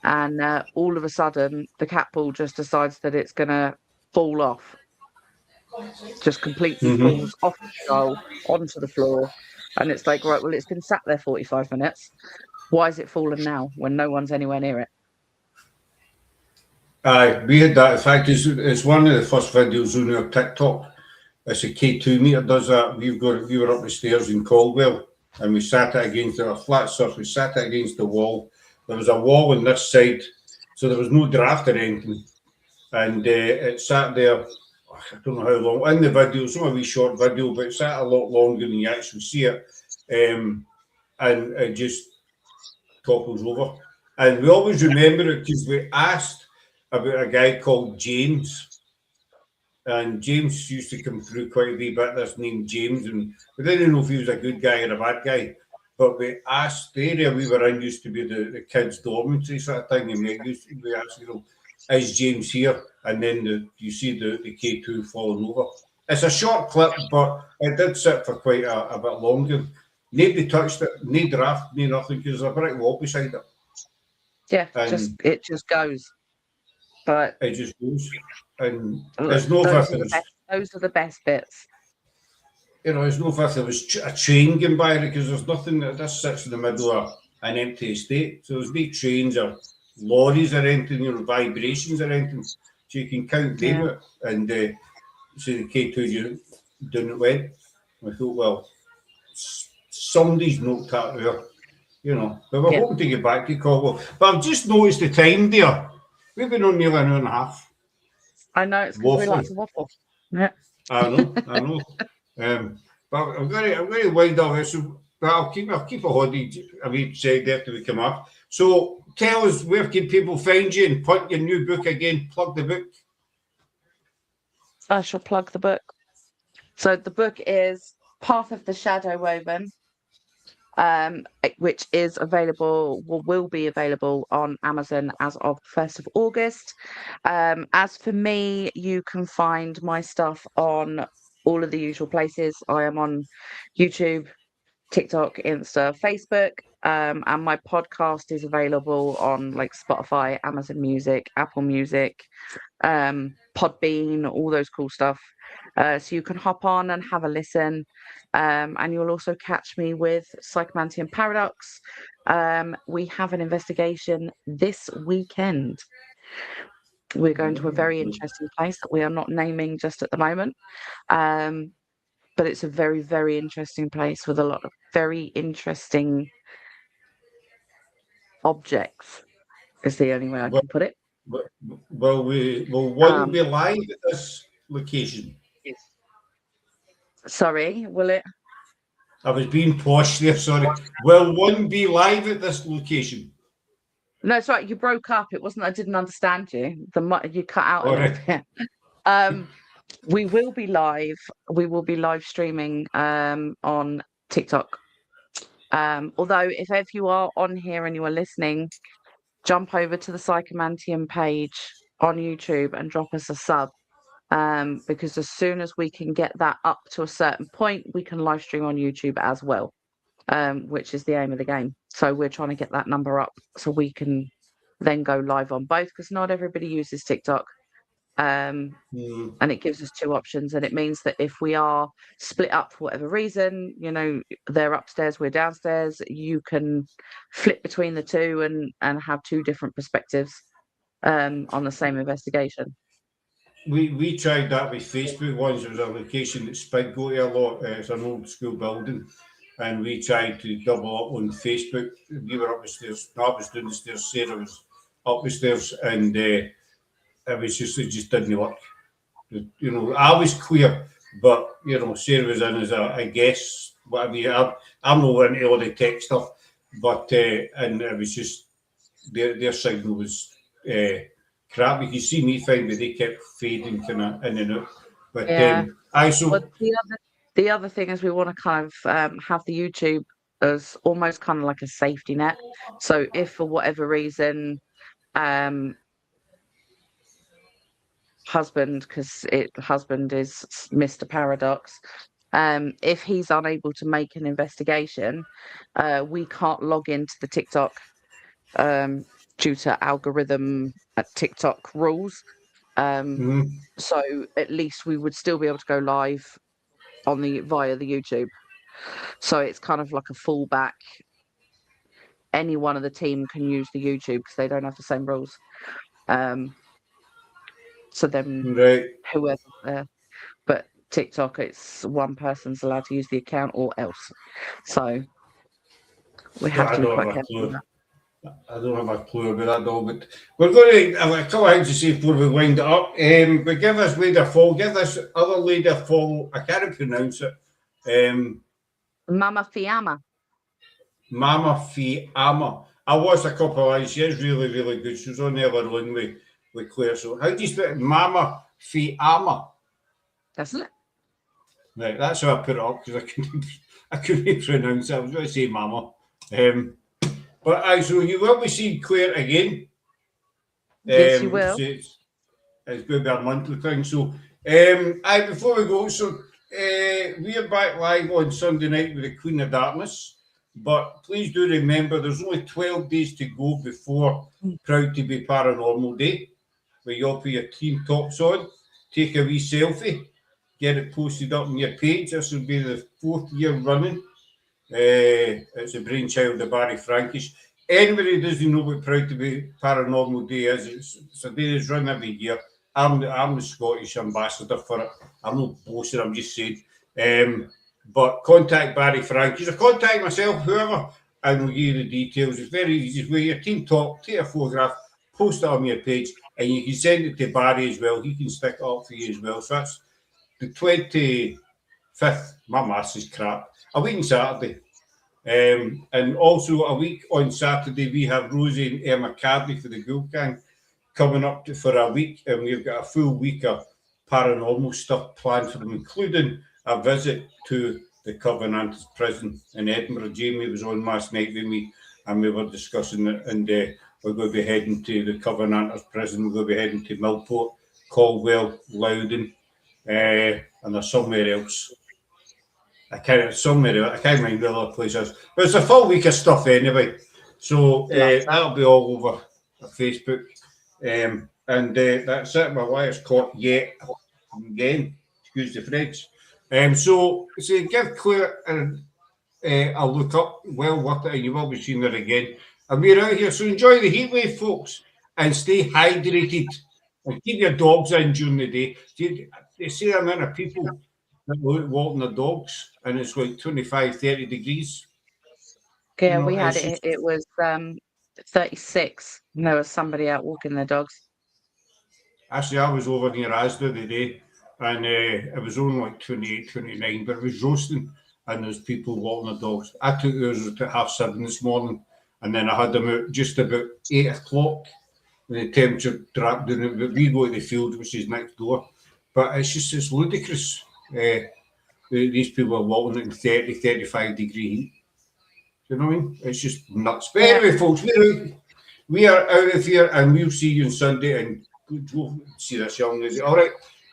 And all of a sudden, the cat ball just decides that it's going to fall off. Just completely falls off the doll onto the floor. And it's like, right, well, it's been sat there 45 minutes. Why is it fallen now when no one's anywhere near it? We had that. In fact, it's one of the first videos on our TikTok. It's a K2 meter does that. We were up the stairs in Caldwell, and we sat it against a flat surface. We sat it against the wall. There was a wall on this side, so there was no draft or anything. And it sat there, I don't know how long, in the video, it's not a wee short video, but it sat a lot longer than you actually see it. And it just topples over. And we always remember it because we asked about a guy called James. And James used to come through quite a wee bit, this name James, and we didn't know if he was a good guy or a bad guy. But we asked, the area we were in used to be the kids' dormitory sort of thing, and we asked, is James here? And then you see the K2 falling over. It's a short clip, but it did sit for quite a bit longer. Nobody touched it, no draft, no nothing, because there's a brick wall beside it. Yeah, it just goes. But it just goes. And there's no those are the best bits. There's no if there was a train going by, because there's nothing that this sits in the middle of an empty estate. So there's no trains or lorries or anything, vibrations or anything. So you can count them out. And so the K2 down it went. I thought, well, somebody's knocked that there, But we're hoping to get back to Caldwell. But I've just noticed the time there. We've been on nearly an hour and a half. I know, it's because we like to waffle. Yeah. I know. But I'm going to wind up this. So I'll keep a holiday. I mean, said after we come up. So tell us, where can people find you and plug your new book again? Plug the book. I shall plug the book. So the book is Path of the Shadow Woven, which is available, will be available on Amazon as of 1st of August. As for me, you can find my stuff on all of the usual places. I am on YouTube, TikTok, Insta, Facebook, and my podcast is available on Spotify, Amazon Music, Apple Music, Podbean, all those cool stuff. So you can hop on and have a listen. And you'll also catch me with Psychomantium Paradox. We have an investigation this weekend. We're going to a very interesting place that we are not naming just at the moment. But it's a very, very interesting place with a lot of very interesting objects, is the only way I can put it. Will one be live at this location? Sorry, will it? I was being posh there, sorry. Will one be live at this location? No, it's right. You broke up. It wasn't. I didn't understand you. You cut out a little bit. We will be live. We will be live streaming on TikTok. Although, if you are on here and you are listening, jump over to the Psychomantium page on YouTube and drop us a sub. Because as soon as we can get that up to a certain point, we can live stream on YouTube as well, which is the aim of the game. So we're trying to get that number up so we can then go live on both, because not everybody uses TikTok. And it gives us two options, and it means that if we are split up for whatever reason, you know, they're upstairs, we're downstairs, you can flip between the two and have two different perspectives on the same investigation. We tried that with Facebook once. There was a location that Spig go to a lot. It's an old school building, and we tried to double up on Facebook. We were up the stairs. No, I was down the stairs. Sarah was up the stairs, and it just didn't work. You know, I was queer, but you know, Sarah was in as a guest. Whatever. I'm not into all the tech stuff, but and it was just their signal was crap. You can see me fine, but they kept fading kind of in and out. But the other thing is we want to kind of have the YouTube as almost kind of like a safety net. So if for whatever reason, husband is Mr. Paradox, if he's unable to make an investigation, we can't log into the TikTok due to algorithm TikTok rules. So at least we would still be able to go live via the YouTube. So it's kind of like a fallback. Any one of the team can use the YouTube because they don't have the same rules. So then whoever's there. But TikTok, it's one person's allowed to use the account or else. So we have to be quite careful. I don't have a clue about that, though. But we're going to have a couple of things to say before we wind it up. But give this lady a follow. Give this other lady a follow. I can't pronounce it. Mama Fiamma. Mama Fiamma. I watched a couple of eyes. She is really, really good. She was on there alone with Claire. So how do you spell it? Mama Fiamma. That's it. Right, that's how I put it up because I couldn't pronounce it. I was going to say Mama. But so you will be seeing Claire again. Yes, you will. So it's going to be a monthly thing. So before we go, so we are back live on Sunday night with the Queen of Darkness. But please do remember, there's only 12 days to go before Proud to Be Paranormal Day, where you all put your team tops on, take a wee selfie, get it posted up on your page. This will be the 4th year running. It's a brainchild of Barry Frankish. Anybody who doesn't know what Proud to Be Paranormal Day is, it's a day that's run every year. I'm the Scottish ambassador for it. I'm not boasting, I'm just saying. But contact Barry Frankish or contact myself, whoever, and we'll give you the details. It's very easy. Just wear your team top, take a photograph, post it on your page, and you can send it to Barry as well. He can stick it up for you as well. So that's the 25th. My maths is crap. A week on Saturday. And also a week on Saturday, we have Rosie and Emma Cadley for the Ghoul Gang coming up for a week, and we've got a full week of paranormal stuff planned for them, including a visit to the Covenanters prison in Edinburgh. Jamie was on last night with me, and we were discussing it, and we're going to be heading to the Covenanters prison. We're going to be heading to Millport, Caldwell, Loudon, and there's somewhere else. I can't mind the other places. But it's a full week of stuff anyway. So that'll be all over Facebook. And that's it. My wire's caught yet again. Excuse the French. So give Claire a look up. Well worth it, and you will be seeing her again. And we're out here. So enjoy the heat wave, folks, and stay hydrated. And keep your dogs in during the day. They say the amount of people that walking their dogs, and it's like 25, 30 degrees. Yeah, we had it. It was 36. And there was somebody out walking their dogs. Actually, I was over near Asda today, and it was only like 28, 29, but it was roasting, and there's people walking their dogs. I took theirs at 7:30 this morning, and then I had them out just about 8 o'clock, and the temperature dropped down. But we go to the field, which is next door. But it's ludicrous. These people are walking in 30, 35 degree heat. Do you know what I mean? It's just nuts. But anyway, folks, we are out of here, and we'll see you on Sunday. And go see this young lady. All right.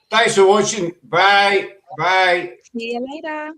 Thanks for watching. Bye. Bye. See you later.